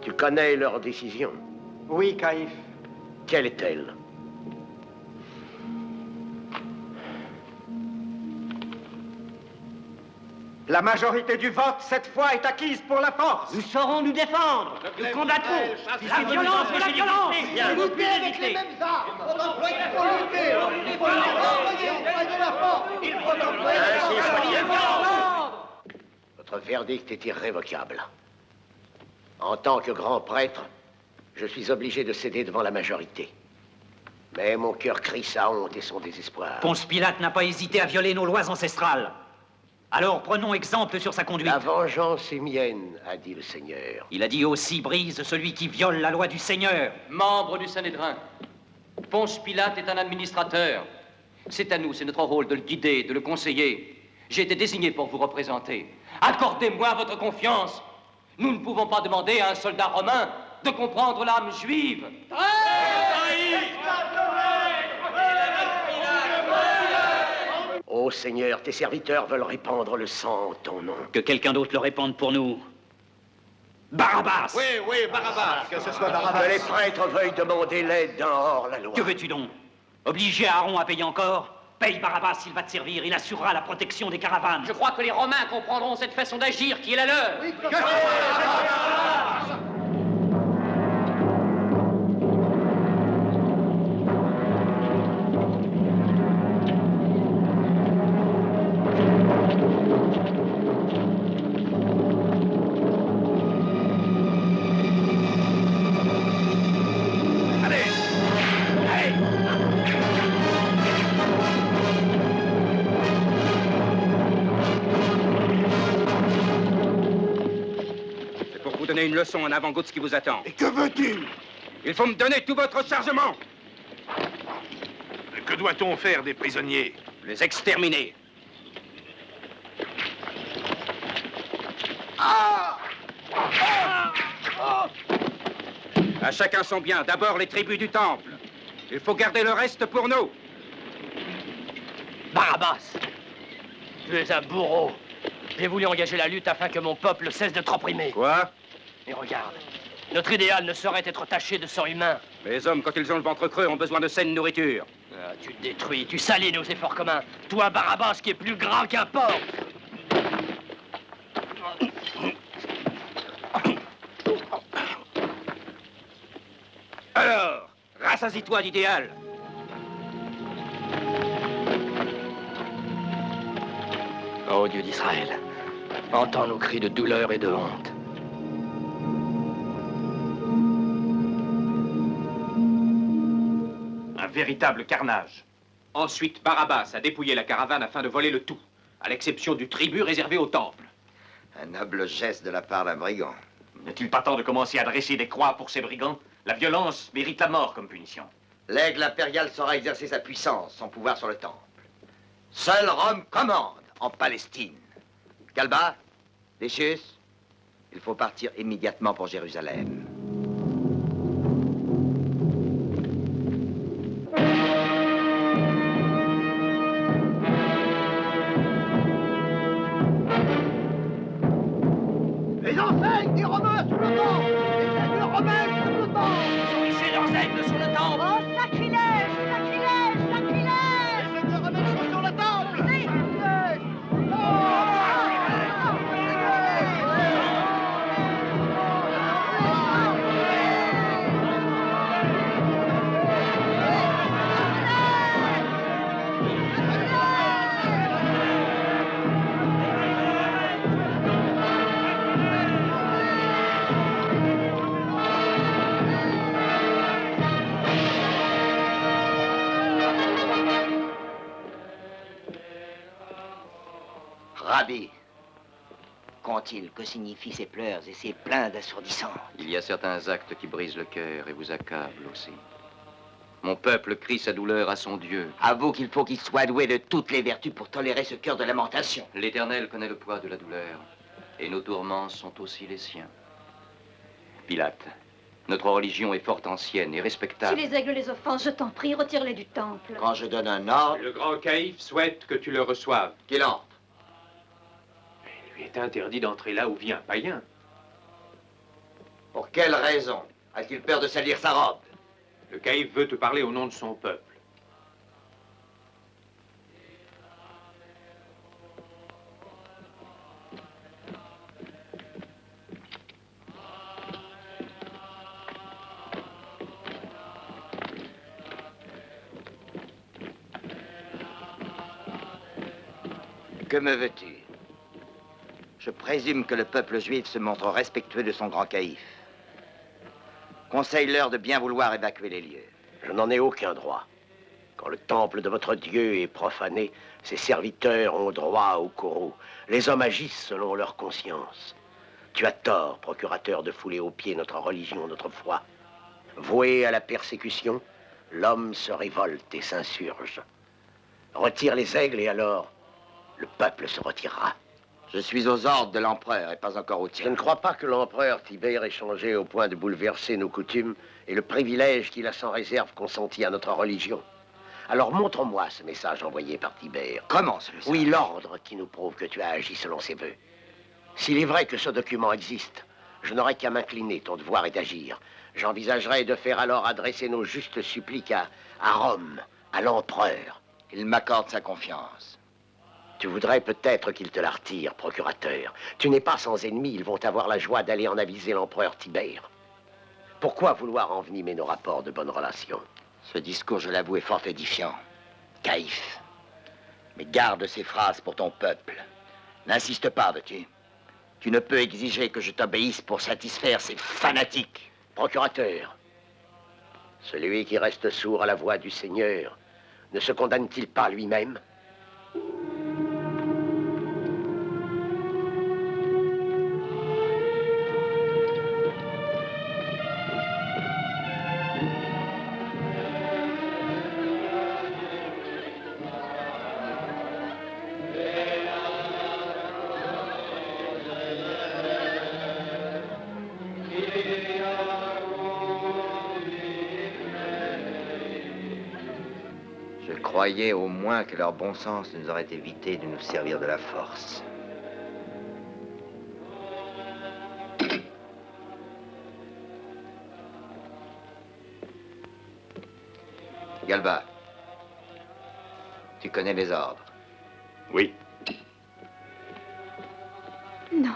tu connais leur décision? Oui, Caïphe. Quelle est-elle? La majorité du vote, cette fois, est acquise pour la force. Nous saurons nous défendre. Nous combattrons. La violence et la violence. Vous luttez avec les mêmes armes. Il faut lutter. Il faut employer la force. Il faut employer la force. Votre verdict est irrévocable. En tant que grand prêtre, je suis obligé de céder devant la majorité. Mais mon cœur crie sa honte et son désespoir. Ponce Pilate n'a pas hésité à violer nos lois ancestrales. Alors prenons exemple sur sa conduite. La vengeance est mienne, a dit le Seigneur. Il a dit aussi, brise celui qui viole la loi du Seigneur. Membre du Sanhédrin, Ponce Pilate est un administrateur. C'est à nous, c'est notre rôle de le guider, de le conseiller. J'ai été désigné pour vous représenter. Accordez-moi votre confiance. Nous ne pouvons pas demander à un soldat romain de comprendre l'âme juive. Ô Seigneur, tes serviteurs veulent répandre le sang en ton nom. Que quelqu'un d'autre le répande pour nous. Barabbas! Oui, Barabbas. Que ce soit Barabbas. Que les prêtres veuillent demander l'aide d'un hors-la-loi. Que veux-tu donc? Obliger Aaron à payer encore? Paye Barabbas, il va te servir. Il assurera la protection des caravanes. Je crois que les Romains comprendront cette façon d'agir qui est la leur. Oui, Une leçon en avant-goût de ce qui vous attend. Et que veux-tu? Il faut me donner tout votre chargement. Que doit-on faire des prisonniers? Les exterminer. À chacun son bien. D'abord les tribus du temple. Il faut garder le reste pour nous. Barabbas, tu es un bourreau. J'ai voulu engager la lutte afin que mon peuple cesse d'être opprimé. Quoi? Et regarde, notre idéal ne saurait être taché de sang humain. Les hommes, quand ils ont le ventre creux, ont besoin de saine nourriture. Ah, tu détruis, tu salis nos efforts communs. Toi, Barabbas, qui est plus grand qu'un porc. Alors, rassasie-toi d'idéal. Ô Dieu d'Israël, entends nos cris de douleur et de honte. Un véritable carnage. Ensuite, Barabbas a dépouillé la caravane afin de voler le tout, à l'exception du tribut réservé au temple. Un noble geste de la part d'un brigand. N'est-il pas temps de commencer à dresser des croix pour ces brigands? La violence mérite la mort comme punition. L'aigle impérial saura exercer sa puissance, son pouvoir sur le temple. Seul Rome commande. en Palestine. Galba, Décius, il faut partir immédiatement pour Jérusalem. Les enseignes des Romains sur le temple! Les aigles romains sur le temple! Ils ont hissé leurs aigles sur le temple! Oh, sacrilège! Sacrilège! Sacrilège! Les aigles romains sont sur le temple! Sacrilège! Rabbi, qu'ont-ils? Que signifient ces pleurs et ces plaintes assourdissantes? Il y a certains actes qui brisent le cœur et vous accablent aussi. Mon peuple crie sa douleur à son Dieu. Avoue qu'il faut qu'il soit doué de toutes les vertus pour tolérer ce cœur de lamentation. L'Éternel connaît le poids de la douleur, et nos tourments sont aussi les siens. Pilate, notre religion est fort ancienne et Si respectable. les aigles les offensent, je t'en prie, retire-les du temple. Quand je donne un ordre... Le grand caïphe souhaite que tu le reçoives. Qu'il entre. Il lui est interdit d'entrer là où vit un païen. Pour quelle raison a-t-il peur de salir sa robe? Le caïphe veut te parler au nom de son peuple. Que me veux-tu? Je présume que le peuple juif se montre respectueux de son grand caïphe. Conseille-leur de bien vouloir évacuer les lieux. Je n'en ai aucun droit. Quand le temple de votre Dieu est profané, ses serviteurs ont droit au courroux. Les hommes agissent selon leur conscience. Tu as tort, procurateur, de fouler aux pieds notre religion, notre foi. Voué à la persécution, l'homme se révolte et s'insurge. Retire les aigles et alors, le peuple se retirera. Je suis aux ordres de l'empereur et pas encore au tien. Je ne crois pas que l'empereur Tibère ait changé au point de bouleverser nos coutumes et le privilège qu'il a sans réserve consenti à notre religion. Alors montre-moi ce message envoyé par Tibère. Comment ce message? Oui, l'ordre qui nous prouve que tu as agi selon ses vœux. S'il est vrai que ce document existe, je n'aurai qu'à m'incliner, ton devoir est d'agir. J'envisagerai de faire alors adresser nos justes suppliques à Rome, à l'empereur. Il m'accorde sa confiance. Tu voudrais peut-être qu'il te la retire, procurateur. Tu n'es pas sans ennemis, ils vont avoir la joie d'aller en aviser l'empereur Tibère. Pourquoi vouloir envenimer nos rapports de bonnes relations? Ce discours, je l'avoue, est fort édifiant. Caïphe. Mais garde ces phrases pour ton peuple. N'insiste pas, veux-tu? Tu ne peux exiger que je t'obéisse pour satisfaire ces fanatiques. Procurateur, celui qui reste sourd à la voix du Seigneur ne se condamne-t-il pas lui-même? Je croyais au moins que leur bon sens nous aurait évité de nous servir de la force. Galba, tu connais les ordres? Oui. Non.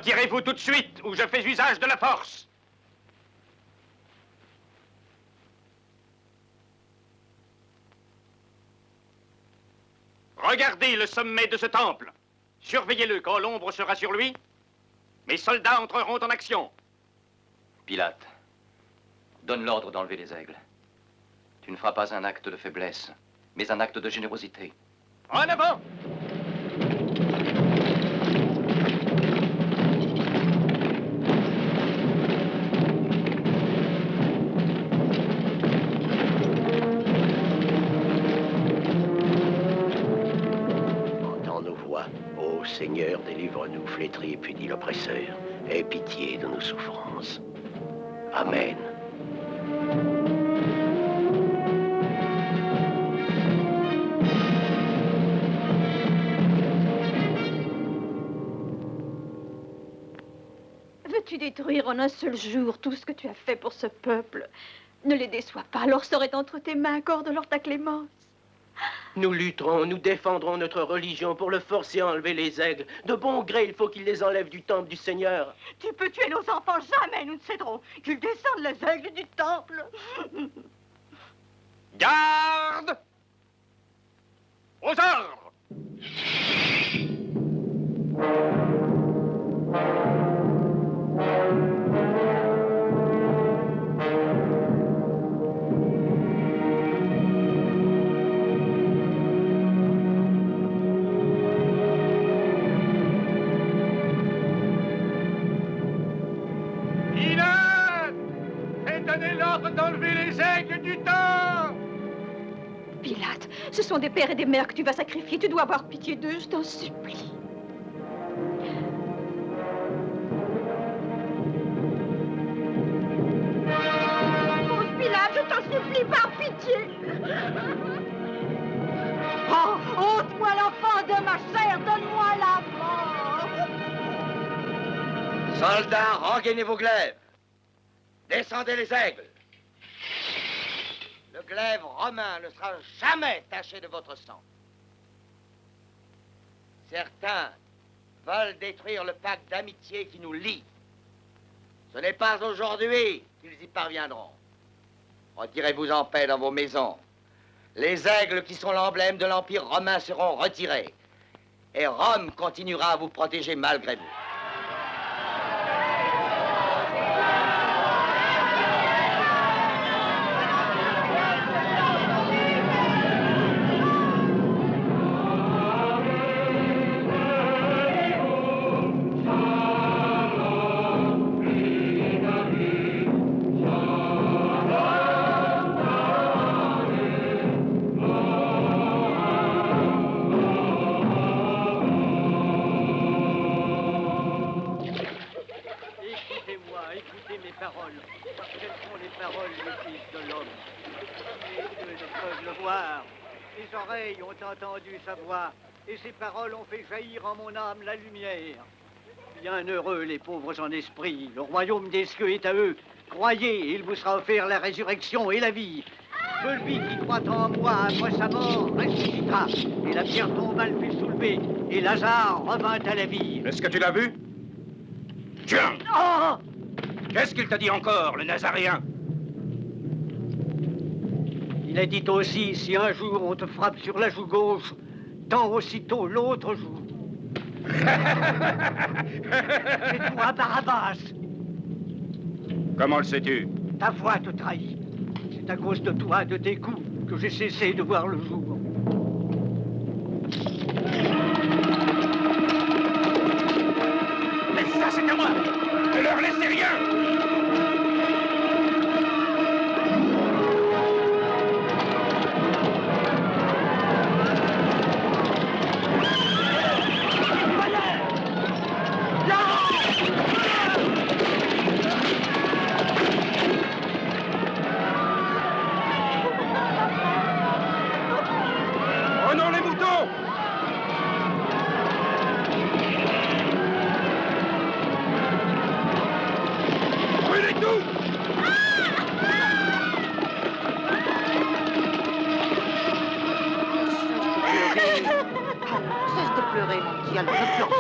Retirez-vous tout de suite, ou je fais usage de la force. Regardez le sommet de ce temple. Surveillez-le quand l'ombre sera sur lui. Mes soldats entreront en action. Pilate, donne l'ordre d'enlever les aigles. Tu ne feras pas un acte de faiblesse, mais un acte de générosité. En avant! Entends nos voix. Ô Seigneur, délivre-nous, flétris et punis l'oppresseur. Aie pitié de nos souffrances. Amen. Veux-tu détruire en un seul jour tout ce que tu as fait pour ce peuple? Ne les déçois pas, leur serait entre tes mains, accorde-leur ta clémence. Nous lutterons, nous défendrons notre religion pour le forcer à enlever les aigles. De bon gré, il faut qu'il les enlève du temple du Seigneur. Tu peux tuer nos enfants, jamais nous ne céderons. Qu'ils descendent les aigles du temple. Garde! Aux ordres! D'enlever les aigles du temple! Pilate, ce sont des pères et des mères que tu vas sacrifier. Tu dois avoir pitié d'eux, je t'en supplie. Ponce Pilate, je t'en supplie, par pitié. Oh, ôte-moi l'enfant de ma chair, donne-moi la mort. Soldats, rengainez vos glaives. Descendez les aigles. Le glaive romain ne sera jamais taché de votre sang. Certains veulent détruire le pacte d'amitié qui nous lie. Ce n'est pas aujourd'hui qu'ils y parviendront. Retirez-vous en paix dans vos maisons. Les aigles qui sont l'emblème de l'Empire romain seront retirés. Et Rome continuera à vous protéger malgré vous. Écoutez mes paroles, parce qu'elles sont les paroles du Fils de l'homme. Les yeux ne peuvent le voir, les oreilles ont entendu sa voix, et ses paroles ont fait jaillir en mon âme la lumière. Bienheureux les pauvres en esprit, le royaume des cieux est à eux. Croyez, il vous sera offert la résurrection et la vie. Celui qui croit en moi après sa mort ressuscitera, et la pierre tombale fut soulevée, et Lazare revint à la vie. Est-ce que tu l'as vu? Tiens! Oh! Qu'est-ce qu'il t'a dit encore, le Nazaréen? Il a dit aussi, si un jour on te frappe sur la joue gauche, tends aussitôt l'autre joue. C'est toi, Barabbas. Comment le sais-tu? Ta voix te trahit. C'est à cause de toi, de tes coups, que j'ai cessé de voir le jour. Mais ça, c'est à moi! Ne leur laissez rien! Prenons les moutons! Brûlez tout! Cesse de pleurer, mon petit Albert, ne pleure pas.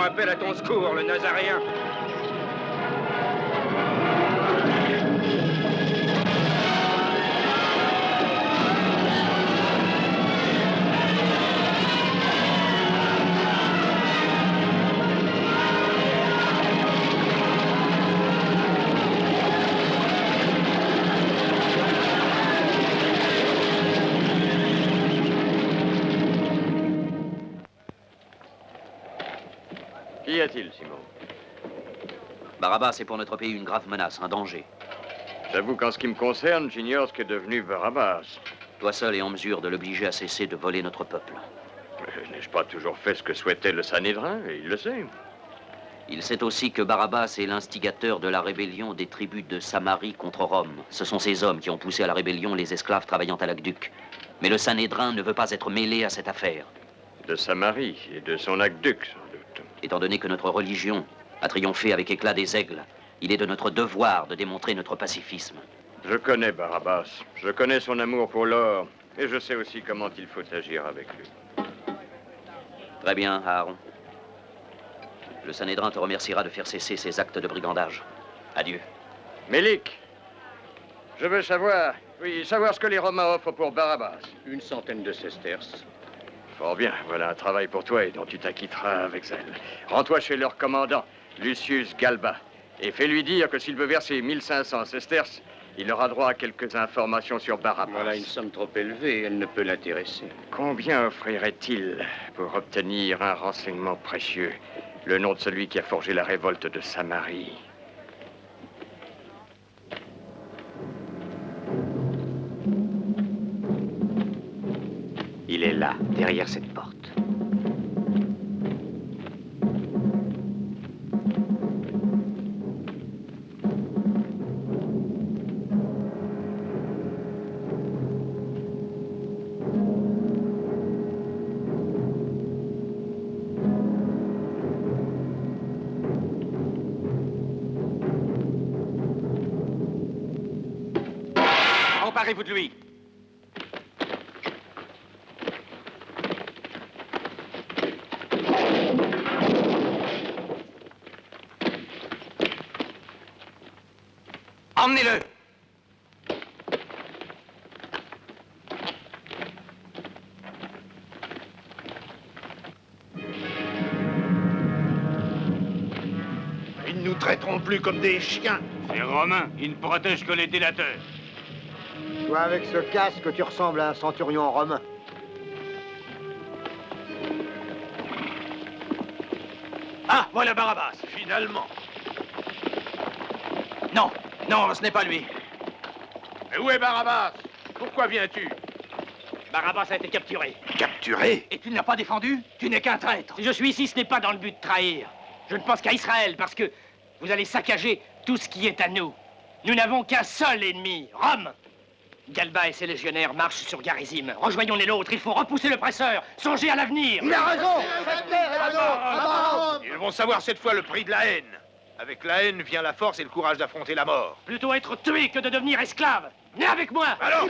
Satan appelle à ton secours, le Nazaréen. Qu'y a-t-il, Simon? Barabbas est pour notre pays une grave menace, un danger. J'avoue qu'en ce qui me concerne, j'ignore ce qu'est devenu Barabbas. Toi seul est en mesure de l'obliger à cesser de voler notre peuple. N'ai-je pas toujours fait ce que souhaitait le Sanhédrin? Et il le sait. Il sait aussi que Barabbas est l'instigateur de la rébellion des tribus de Samarie contre Rome. Ce sont ces hommes qui ont poussé à la rébellion les esclaves travaillant à l'aqueduc. Mais le Sanhédrin ne veut pas être mêlé à cette affaire. De Samarie et de son aqueduc, sans doute. Étant donné que notre religion a triomphé avec éclat des aigles, il est de notre devoir de démontrer notre pacifisme. Je connais Barabbas. Je connais son amour pour l'or. Et je sais aussi comment il faut agir avec lui. Très bien, Aaron. Le Sanhédrin te remerciera de faire cesser ces actes de brigandage. Adieu. Mélik, je veux savoir ce que les Romains offrent pour Barabbas. 100 de sesterces. Fort bien, voilà un travail pour toi et dont tu t'acquitteras avec zèle. Rends-toi chez leur commandant, Lucius Galba, et fais-lui dire que s'il veut verser 1500 sesterces, il aura droit à quelques informations sur Barabbas. Voilà une somme trop élevée, elle ne peut l'intéresser. Combien offrirait-il pour obtenir un renseignement précieux? Le nom de celui qui a forgé la révolte de Samarie. Il est là, derrière cette porte. Emparez-vous de lui. Emmenez-le. Ils ne nous traiteront plus comme des chiens. Ces Romains, ils ne protègent que les délateurs. Toi, avec ce casque, tu ressembles à un centurion romain. Ah, voilà Barabbas, finalement. Non, non, ce n'est pas lui. Mais où est Barabbas? Pourquoi viens-tu? Barabbas a été capturé. Capturé? Et tu ne l'as pas défendu? Tu n'es qu'un traître. Si je suis ici, ce n'est pas dans le but de trahir. Je ne pense qu'à Israël, parce que vous allez saccager tout ce qui est à nous. Nous n'avons qu'un seul ennemi, Rome. Galba et ses légionnaires marchent sur Garizim. Rejoignons les nôtres, il faut repousser l'oppresseur. Songez à l'avenir. Il a raison. Cette terre est la nôtre. Ils vont savoir cette fois le prix de la haine. Avec la haine vient la force et le courage d'affronter la mort. Plutôt être tué que de devenir esclave. Venez avec moi. Allons.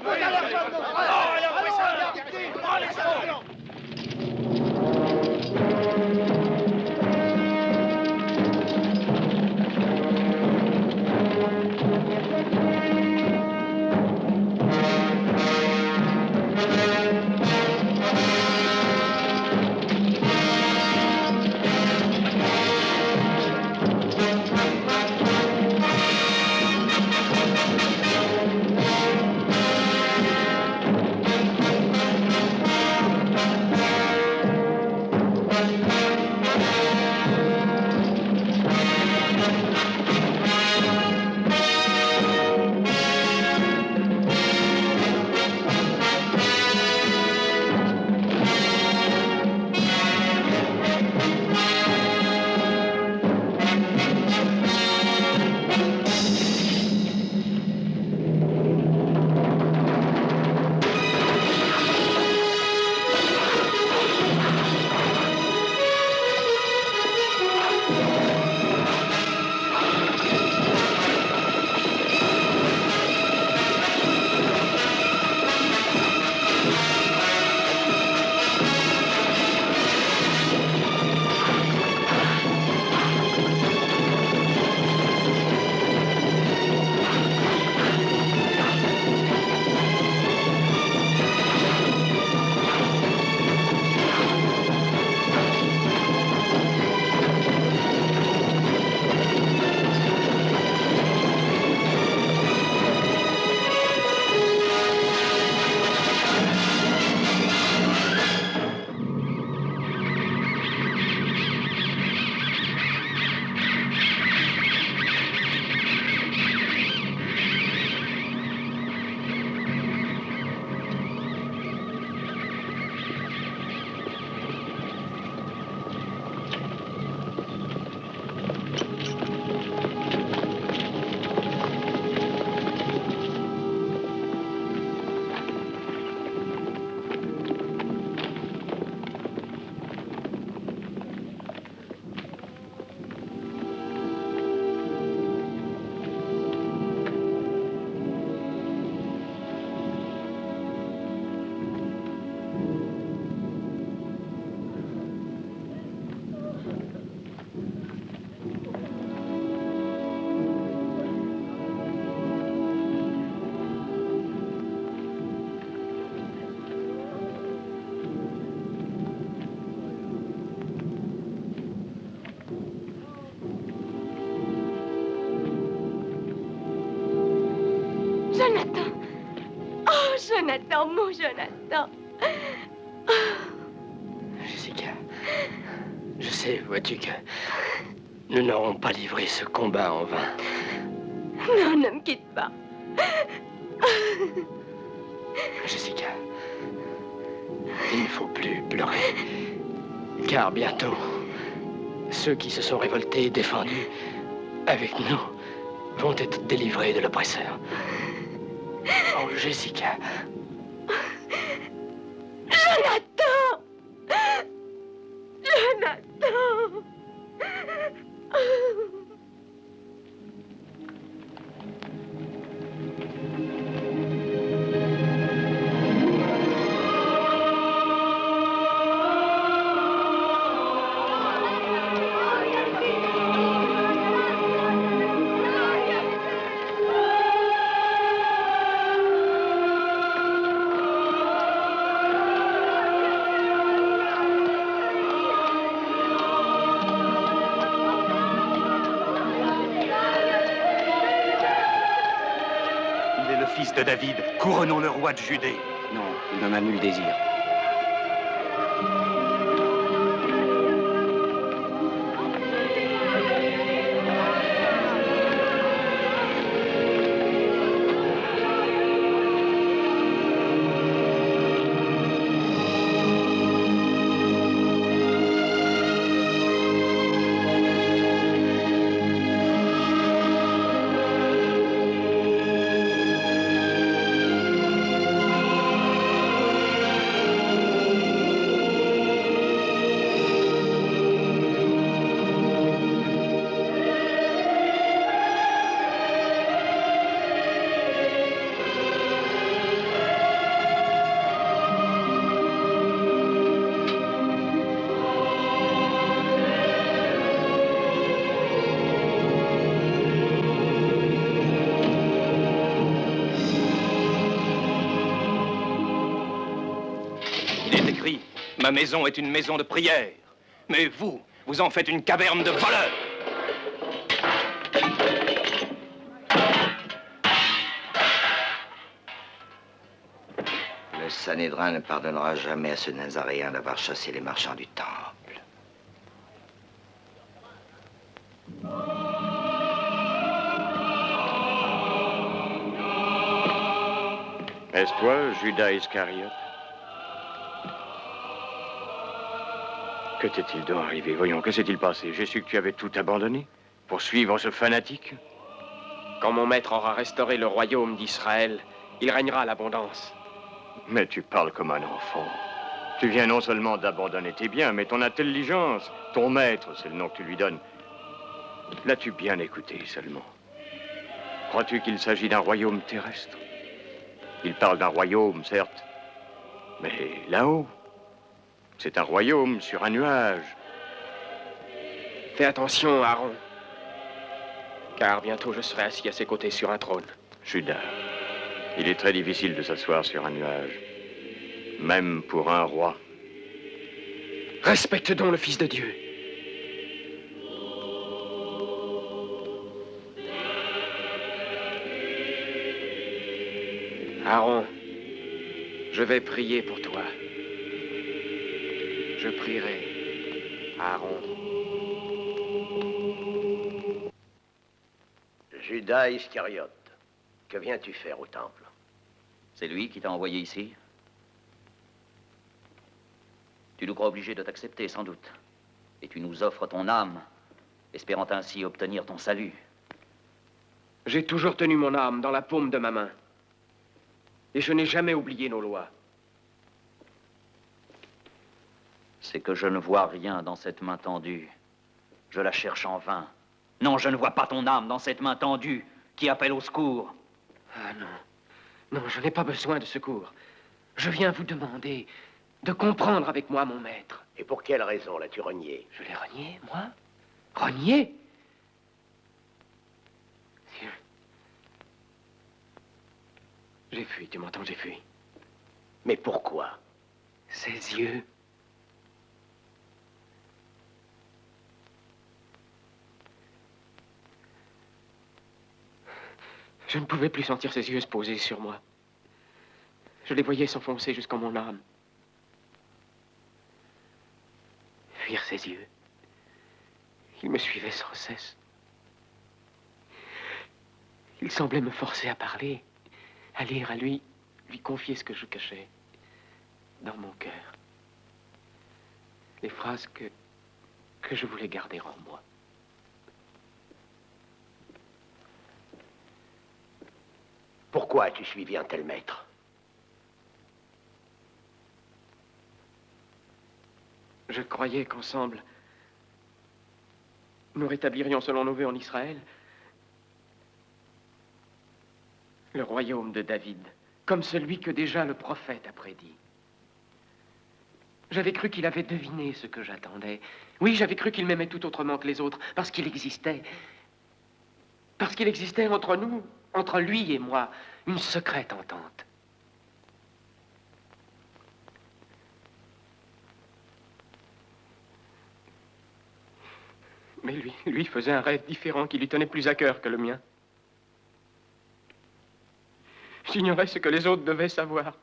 Jonathan. Oh, Jonathan, mon Jonathan. Jessica, je sais, vois-tu, que nous n'aurons pas livré ce combat en vain. Non, ne me quitte pas. Jessica, il ne faut plus pleurer, car bientôt, ceux qui se sont révoltés et défendus avec nous vont être délivrés de l'oppresseur. Oh, Jessica. Jonathan! Jonathan! Fils de David, couronnons le roi de Judée. Non, il n'en a nul désir. Ma maison est une maison de prière. Mais vous, vous en faites une caverne de voleurs. Le Sanhédrin ne pardonnera jamais à ce Nazaréen d'avoir chassé les marchands du temple. Est-ce toi, Judas Iscariote? Que t'est-il donc arrivé? Voyons, que s'est-il passé? J'ai su que tu avais tout abandonné pour suivre ce fanatique. Quand mon maître aura restauré le royaume d'Israël, il régnera l'abondance. Mais tu parles comme un enfant. Tu viens non seulement d'abandonner tes biens, mais ton intelligence, ton maître, c'est le nom que tu lui donnes. L'as-tu bien écouté seulement? Crois-tu qu'il s'agit d'un royaume terrestre? Il parle d'un royaume, certes, mais là-haut. C'est un royaume sur un nuage. Fais attention, Aaron. Car bientôt je serai assis à ses côtés sur un trône. Judas, il est très difficile de s'asseoir sur un nuage. Même pour un roi. Respecte donc le Fils de Dieu. Aaron, je vais prier pour toi. Je prierai, Aaron. Judas Iscariote, que viens-tu faire au temple? C'est lui qui t'a envoyé ici? Tu nous crois obligé de t'accepter, sans doute. Et tu nous offres ton âme, espérant ainsi obtenir ton salut. J'ai toujours tenu mon âme dans la paume de ma main. Et je n'ai jamais oublié nos lois. C'est que je ne vois rien dans cette main tendue. Je la cherche en vain. Non, je ne vois pas ton âme dans cette main tendue qui appelle au secours. Ah non. Non, je n'ai pas besoin de secours. Je viens vous demander de comprendre avec moi mon maître. Et pour quelle raison l'as-tu renié? Je l'ai renié, moi? Renié? J'ai fui, tu m'entends, j'ai fui. Mais pourquoi? Ses yeux. Je ne pouvais plus sentir ses yeux se poser sur moi. Je les voyais s'enfoncer jusqu'en mon âme. Fuir ses yeux. Il me suivait sans cesse. Il semblait me forcer à parler, à lire, à lui confier ce que je cachais dans mon cœur. Les phrases que je voulais garder en moi. Pourquoi as-tu suivi un tel maître? Je croyais qu'ensemble, nous rétablirions selon nos vœux en Israël le royaume de David, comme celui que déjà le prophète a prédit. J'avais cru qu'il avait deviné ce que j'attendais. Oui, j'avais cru qu'il m'aimait tout autrement que les autres, parce qu'il existait. Parce qu'il existait entre nous, entre lui et moi, une secrète entente. Mais lui faisait un rêve différent qui lui tenait plus à cœur que le mien. J'ignorais ce que les autres devaient savoir.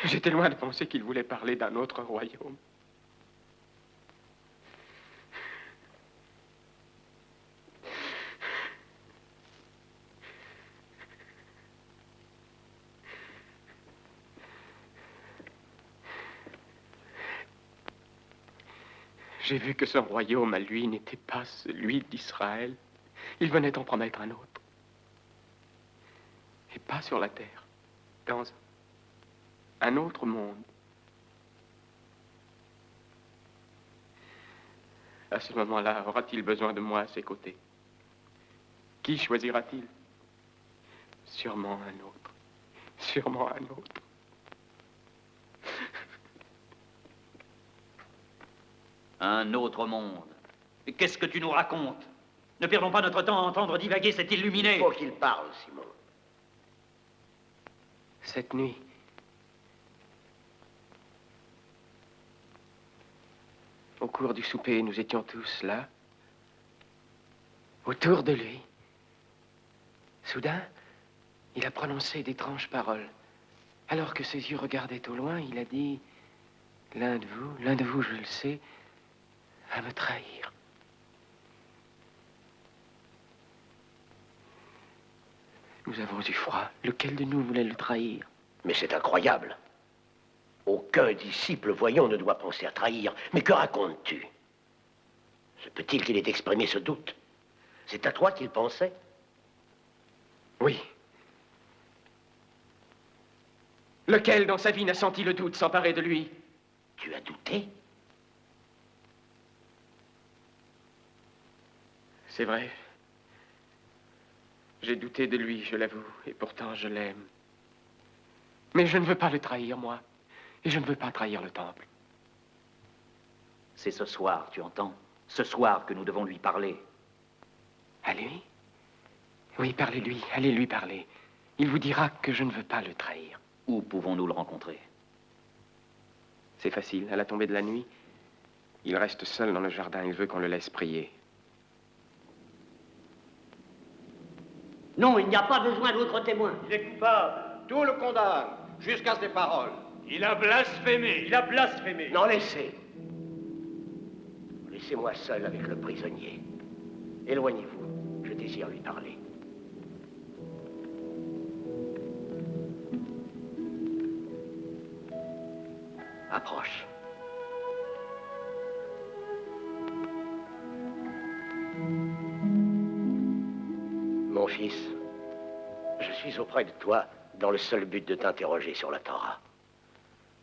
J'étais loin de penser qu'il voulait parler d'un autre royaume. J'ai vu que son royaume à lui n'était pas celui d'Israël. Il venait en promettre un autre. Et pas sur la terre, dans un autre monde. À ce moment-là, aura-t-il besoin de moi à ses côtés? Qui choisira-t-il? Sûrement un autre. Sûrement un autre. Un autre monde. Et qu'est-ce que tu nous racontes? Ne perdons pas notre temps à entendre divaguer cet illuminé. Il faut qu'il parle, Simon. Cette nuit, au cours du souper, nous étions tous là, autour de lui. Soudain, il a prononcé d'étranges paroles. Alors que ses yeux regardaient au loin, il a dit, l'un de vous, je le sais, va me trahir. Nous avons eu froid. Lequel de nous voulait le trahir? Mais c'est incroyable. Aucun disciple voyant ne doit penser à trahir. Mais que racontes-tu? Se peut-il qu'il ait exprimé ce doute? C'est à toi qu'il pensait? Oui. Lequel dans sa vie n'a senti le doute s'emparer de lui? Tu as douté? C'est vrai. J'ai douté de lui, je l'avoue, et pourtant je l'aime. Mais je ne veux pas le trahir, moi. Et je ne veux pas trahir le temple. C'est ce soir, tu entends? Ce soir que nous devons lui parler. À lui? Oui, parlez-lui, allez lui parler. Il vous dira que je ne veux pas le trahir. Où pouvons-nous le rencontrer? C'est facile, à la tombée de la nuit. Il reste seul dans le jardin, il veut qu'on le laisse prier. Non, il n'y a pas besoin d'autres témoins. Il est coupable. Tout le condamne, jusqu'à ses paroles. Il a blasphémé. Il a blasphémé. Non, laissez. Laissez-moi seul avec le prisonnier. Éloignez-vous. Je désire lui parler. Approche. Mon fils, je suis auprès de toi dans le seul but de t'interroger sur la Torah.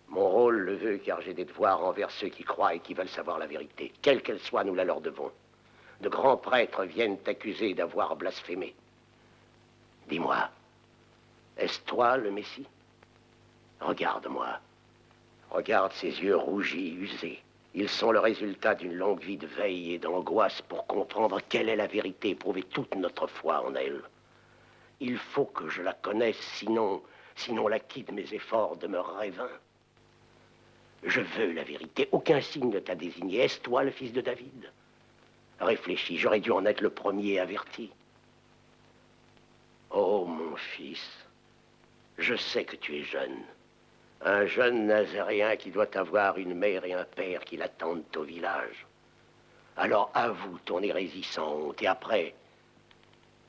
Mon rôle le veut car j'ai des devoirs envers ceux qui croient et qui veulent savoir la vérité. Quelle qu'elle soit, nous la leur devons. De grands prêtres viennent t'accuser d'avoir blasphémé. Dis-moi, est-ce toi le Messie? Regarde-moi. Regarde ces yeux rougis, usés. Ils sont le résultat d'une longue vie de veille et d'angoisse pour comprendre quelle est la vérité et prouver toute notre foi en elle. Il faut que je la connaisse, sinon l'acquis de mes efforts demeurerait vain. Je veux la vérité. Aucun signe ne t'a désigné. Est-ce toi le fils de David? Réfléchis, j'aurais dû en être le premier averti. Je sais que tu es jeune. Un jeune Nazaréen qui doit avoir une mère et un père qui l'attendent au village. Alors avoue ton hérésie sans honte, et après,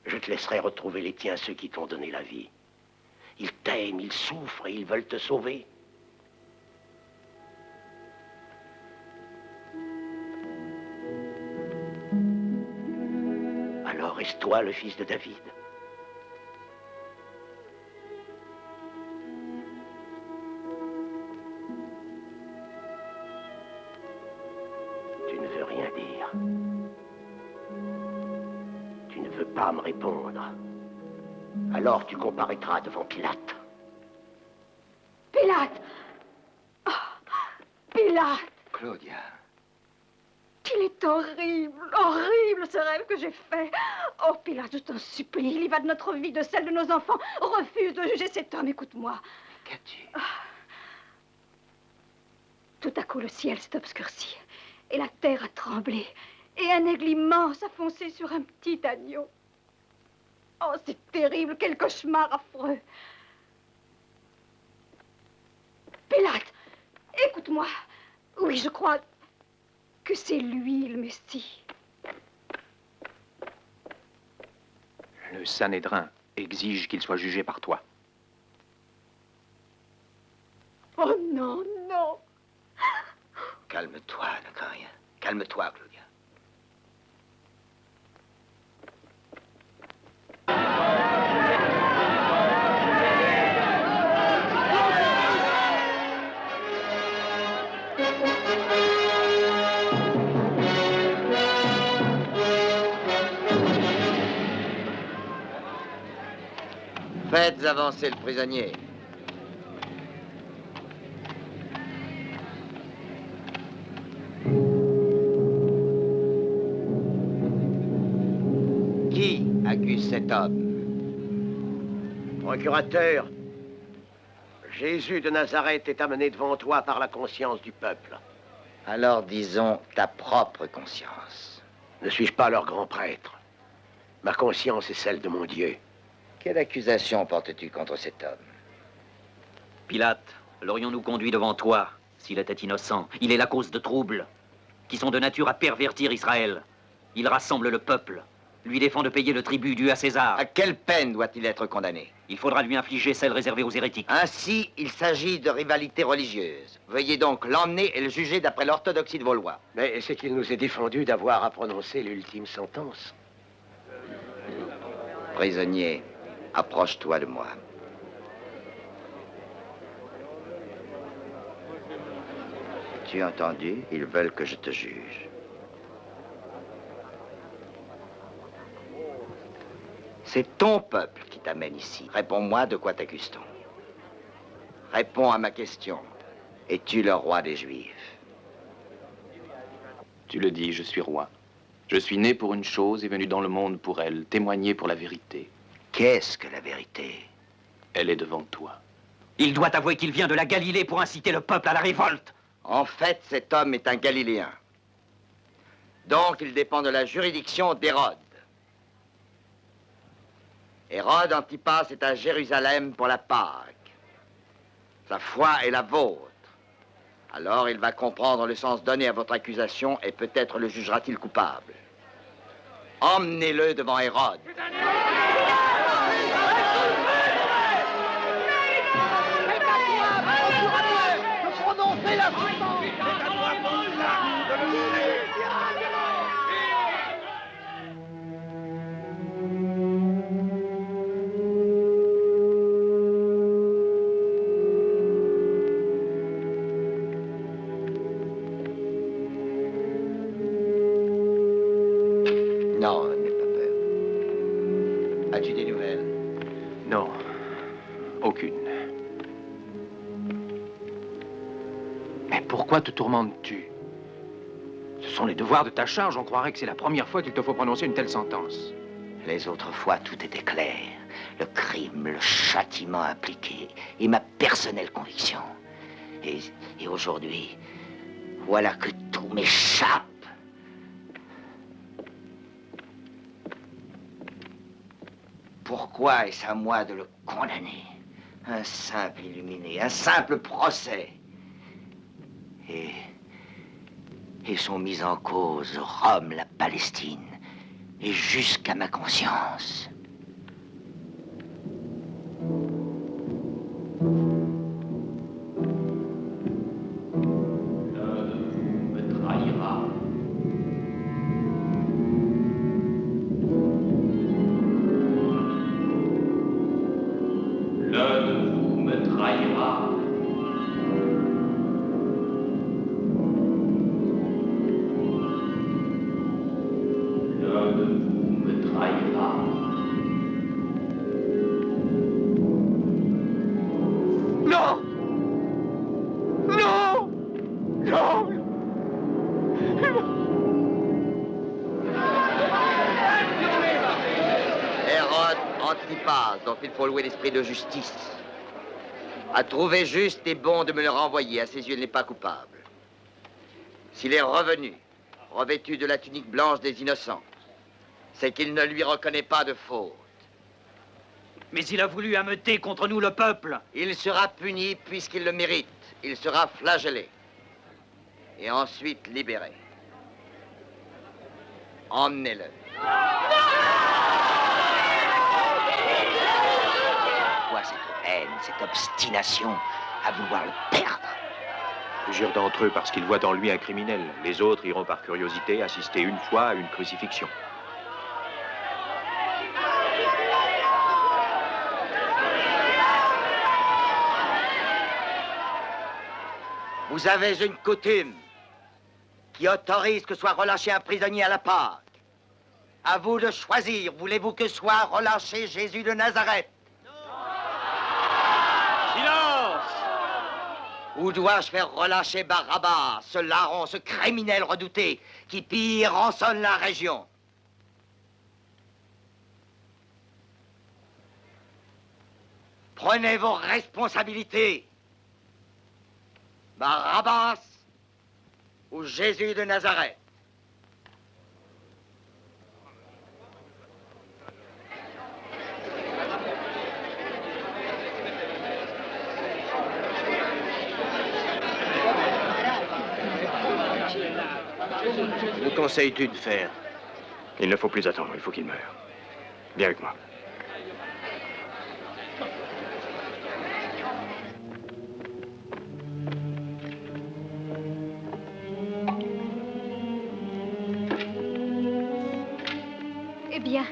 je te laisserai retrouver les tiens, ceux qui t'ont donné la vie. Ils t'aiment, ils souffrent et ils veulent te sauver. Alors reste-toi le fils de David. Tu ne veux rien dire. Tu ne veux pas me répondre. Alors tu comparaîtras devant Pilate. Pilate! Oh, Pilate! Claudia. Il est horrible, horrible ce rêve que j'ai fait. Oh, Pilate, je t'en supplie, il y va de notre vie, de celle de nos enfants. Refuse de juger cet homme, écoute-moi. Qu'as-tu? Tout à coup, le ciel s'est obscurci et la terre a tremblé et un aigle immense a foncé sur un petit agneau. Oh, c'est terrible, quel cauchemar affreux. Pilate, écoute-moi. Oui, je crois que c'est lui, le Messie. Le Sanhédrin exige qu'il soit jugé par toi. Oh non, non. Calme-toi, ne crains rien. Calme-toi, Claudia. Faites avancer le prisonnier. Qui accuse cet homme? Procurateur, Jésus de Nazareth est amené devant toi par la conscience du peuple. Alors disons ta propre conscience. Ne suis-je pas leur grand prêtre? Ma conscience est celle de mon Dieu. Quelle accusation portes-tu contre cet homme? Pilate, l'aurions-nous conduit devant toi s'il était innocent? Il est la cause de troubles qui sont de nature à pervertir Israël. Il rassemble le peuple, lui défend de payer le tribut dû à César. À quelle peine doit-il être condamné? Il faudra lui infliger celle réservée aux hérétiques. Ainsi, il s'agit de rivalité religieuse. Veuillez donc l'emmener et le juger d'après l'orthodoxie de vos lois. Mais c'est qu'il nous est défendu d'avoir à prononcer l'ultime sentence. Prisonnier, approche-toi de moi. Tu as entendu? Ils veulent que je te juge. C'est ton peuple qui t'amène ici. Réponds-moi, de quoi t'accuse-t-on? Réponds à ma question. Es-tu le roi des Juifs? Tu le dis, je suis roi. Je suis né pour une chose et venu dans le monde pour elle, témoigner pour la vérité. Qu'est-ce que la vérité? Elle est devant toi. Il doit avouer qu'il vient de la Galilée pour inciter le peuple à la révolte. En fait, cet homme est un Galiléen. Donc, il dépend de la juridiction d'Hérode. Hérode Antipas est à Jérusalem pour la Pâque. Sa foi est la vôtre. Alors, il va comprendre le sens donné à votre accusation et peut-être le jugera-t-il coupable. Emmenez-le devant Hérode. Non, n'aie pas peur. As-tu des nouvelles? Non, aucune. Mais pourquoi te tourmentes-tu? Ce sont les devoirs de ta charge. On croirait que c'est la première fois qu'il te faut prononcer une telle sentence. Les autres fois, tout était clair. Le crime, le châtiment impliqué et ma personnelle conviction. Et aujourd'hui, voilà que tout m'échappe. Pourquoi est-ce à moi de le condamner? Un simple illuminé, un simple procès. Et sont mis en cause Rome, la Palestine, et jusqu'à ma conscience. Dont il faut louer l'esprit de justice, a trouvé juste et bon de me le renvoyer. À ses yeux, il n'est pas coupable. S'il est revenu, revêtu de la tunique blanche des innocents, c'est qu'il ne lui reconnaît pas de faute. Mais il a voulu ameuter contre nous le peuple. Il sera puni puisqu'il le mérite. Il sera flagellé. Et ensuite libéré. Emmenez-le. Cette haine, cette obstination à vouloir le perdre. Plusieurs d'entre eux parce qu'ils voient en lui un criminel. Les autres iront par curiosité assister une fois à une crucifixion. Vous avez une coutume qui autorise que soit relâché un prisonnier à la Pâque. À vous de choisir. Voulez-vous que soit relâché Jésus de Nazareth? Ou dois-je faire relâcher Barabbas, ce larron, ce criminel redouté, qui pille rançonne la région? Prenez vos responsabilités. Barabbas ou Jésus de Nazareth? Que conseilles-tu de faire? Il ne faut plus attendre, il faut qu'il meure. Viens avec moi. Eh bien.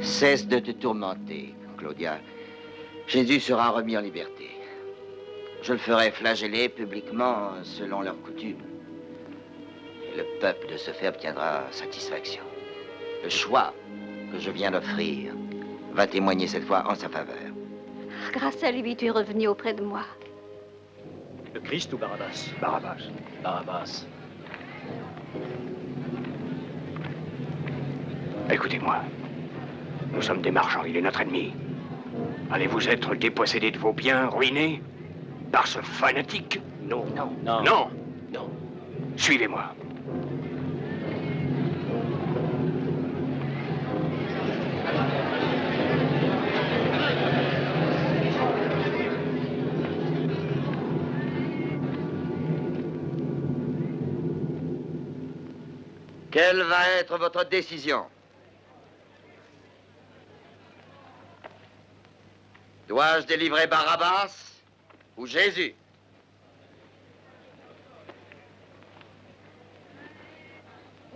Cesse de te tourmenter, Claudia. Jésus sera remis en liberté. Je le ferai flageller publiquement selon leur coutume. Et le peuple de ce fait obtiendra satisfaction. Le choix que je viens d'offrir va témoigner cette fois en sa faveur. Grâce à lui, tu es revenu auprès de moi. Le Christ ou Barabbas? Barabbas. Barabbas. Écoutez-moi. Nous sommes des marchands, il est notre ennemi. Allez-vous être dépossédés de vos biens, ruinés par ce fanatique? Non. Non. Non. Non. Non. Suivez-moi. Quelle va être votre décision? Dois-je délivrer Barabbas ou Jésus?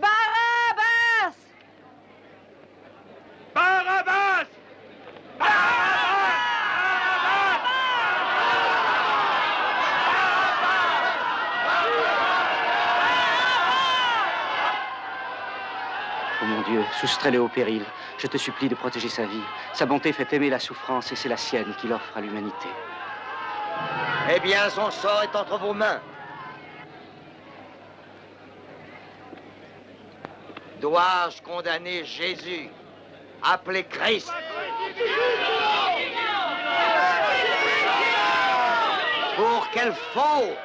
Barabbas! Barabbas! Oh mon Dieu, soustrais-le au péril. Je te supplie de protéger sa vie. Sa bonté fait aimer la souffrance et c'est la sienne qu'il offre à l'humanité. Eh bien, son sort est entre vos mains. Dois-je condamner Jésus, appelé Christ? Pour quelle faute?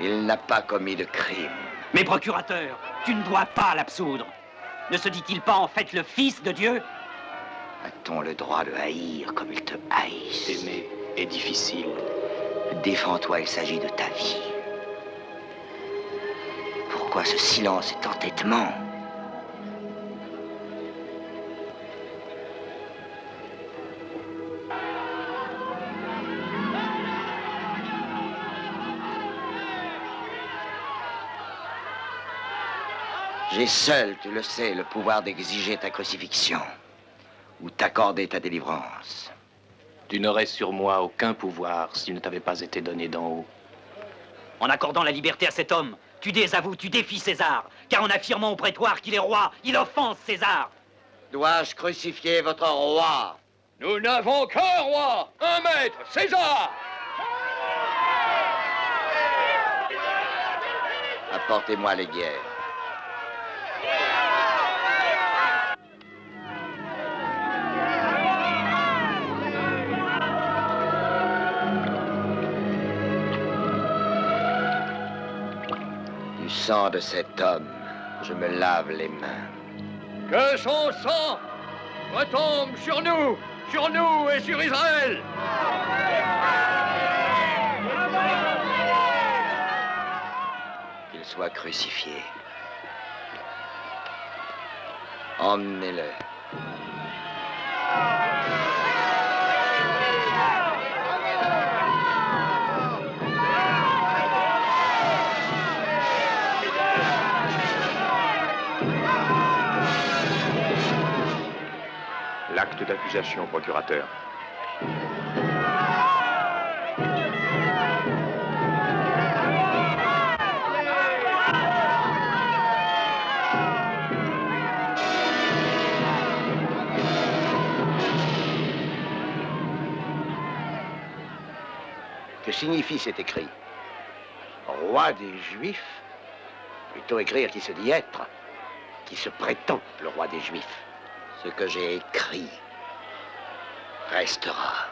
Il n'a pas commis de crime. Mais procurateur, tu ne dois pas l'absoudre. Ne se dit-il pas en fait le Fils de Dieu? A-t-on le droit de haïr comme ils te haïssent? Aimer est difficile. Défends-toi, il s'agit de ta vie. Pourquoi ce silence, cet entêtement? J'ai seul, tu le sais, le pouvoir d'exiger ta crucifixion ou t'accorder ta délivrance. Tu n'aurais sur moi aucun pouvoir s'il ne t'avait pas été donné d'en haut. En accordant la liberté à cet homme, tu désavoues, tu défies César, car en affirmant au prétoire qu'il est roi, il offense César. Dois-je crucifier votre roi? Nous n'avons qu'un roi, un maître, César! Apportez-moi les bières. Du sang de cet homme, je me lave les mains. Que son sang retombe sur nous et sur Israël! Qu'il soit crucifié. Emmenez-le. L'acte d'accusation, procurateur. Que signifie cet écrit? Roi des Juifs? Plutôt écrire qui se dit être, qui se prétend le roi des Juifs. Ce que j'ai écrit restera.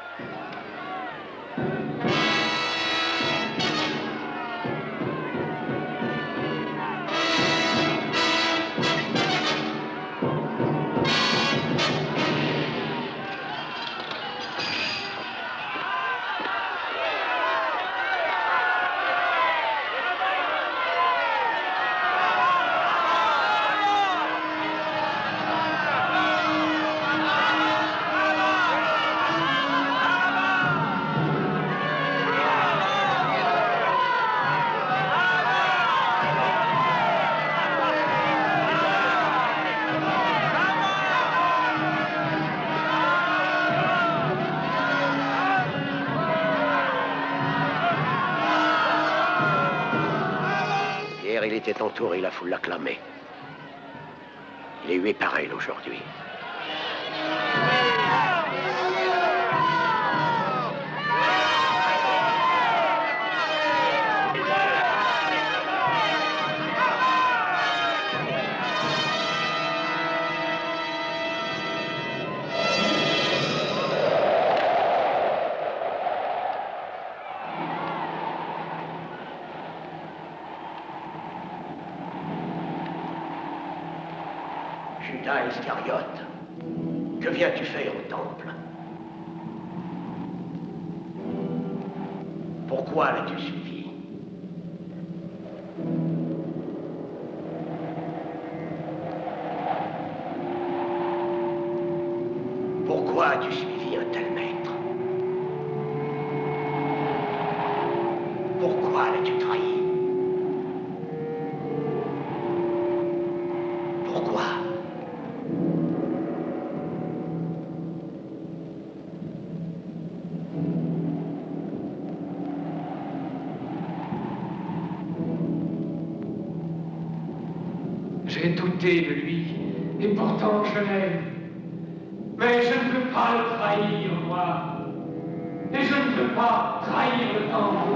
Il était entouré, la foule l'acclamait. Il est hué par elle aujourd'hui. Judas Iscariote, que viens-tu faire au temple? Pourquoi l'as-tu suivi? Pourquoi as-tu suivi un tel maître? Pourquoi l'as-tu trahi? Pourquoi? J'ai douté de lui, et pourtant je l'aime. Mais je ne peux pas le trahir, moi. Et je ne peux pas trahir le temple.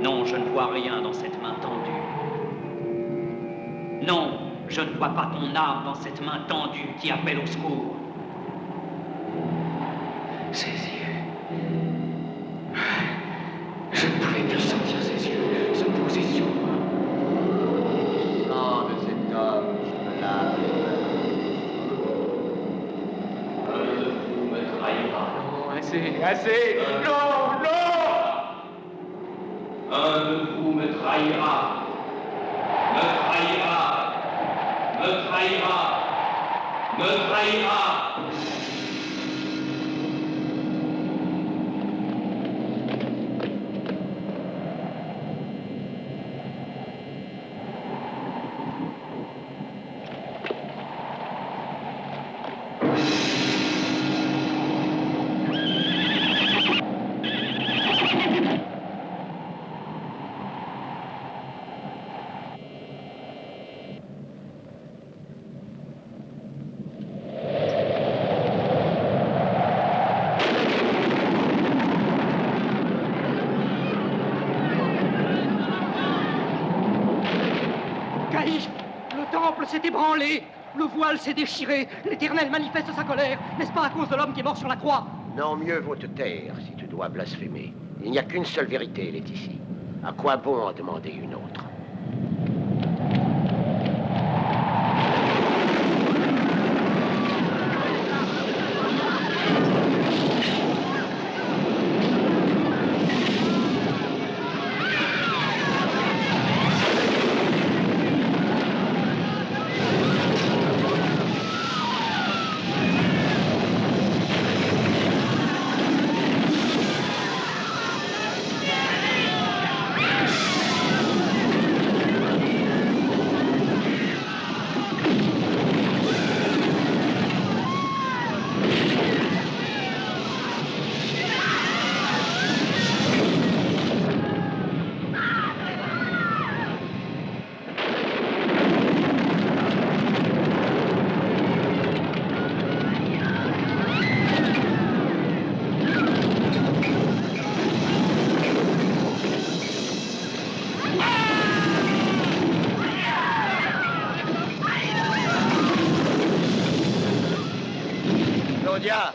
Non, je ne vois rien dans cette main tendue. Non, je ne vois pas ton arme dans cette main tendue qui appelle au secours. Ses yeux. Je ne pouvais plus sentir ses yeux se poser sur moi. Sang de cet homme, je me lave les mains. Un de vous me trahira. Non, assez. Non, non! Un de vous me trahira. Me trahira. Me trahira. Me trahira. Le temple s'est ébranlé, le voile s'est déchiré, l'Éternel manifeste sa colère. N'est-ce pas à cause de l'homme qui est mort sur la croix? Non, mieux vaut te taire si tu dois blasphémer. Il n'y a qu'une seule vérité, elle est ici. À quoi bon en demander une autre? Claudia!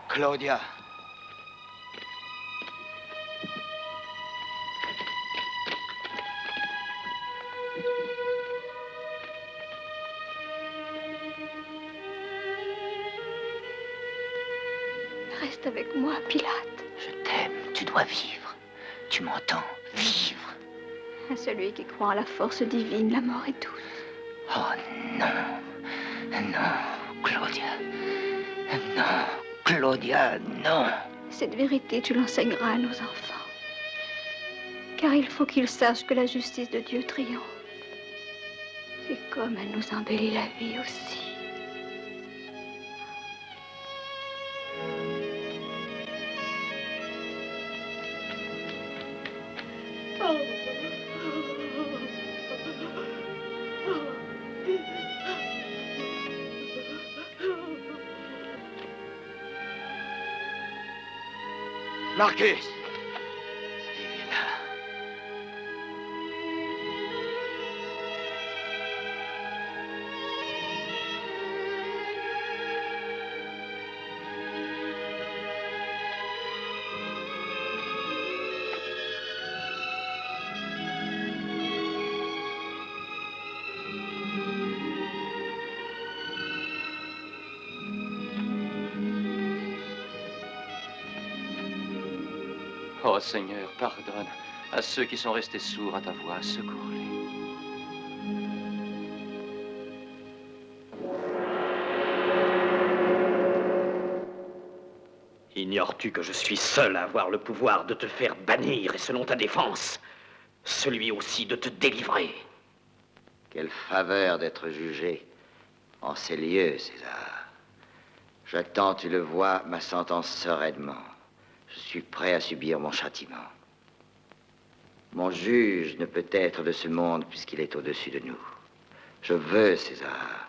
Claudia. Reste avec moi, Pilate. Je t'aime, tu dois vivre. Tu m'entends? Vivre. À celui qui croit en la force divine, la mort est douce. Oh non. Non, Claudia. Non, Claudia, non. Cette vérité, tu l'enseigneras à nos enfants. Car il faut qu'ils sachent que la justice de Dieu triomphe. Et comme elle nous embellit la vie aussi. Marcus! Oh Seigneur, pardonne à ceux qui sont restés sourds à ta voix, secours-les. Ignores-tu que je suis seul à avoir le pouvoir de te faire bannir et selon ta défense, celui aussi de te délivrer? Quelle faveur d'être jugé en ces lieux, César. J'attends, tu le vois, ma sentence sereinement. Je suis prêt à subir mon châtiment. Mon juge ne peut être de ce monde puisqu'il est au-dessus de nous. Je veux, César,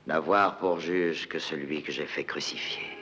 n'avoir pour juge que celui que j'ai fait crucifier.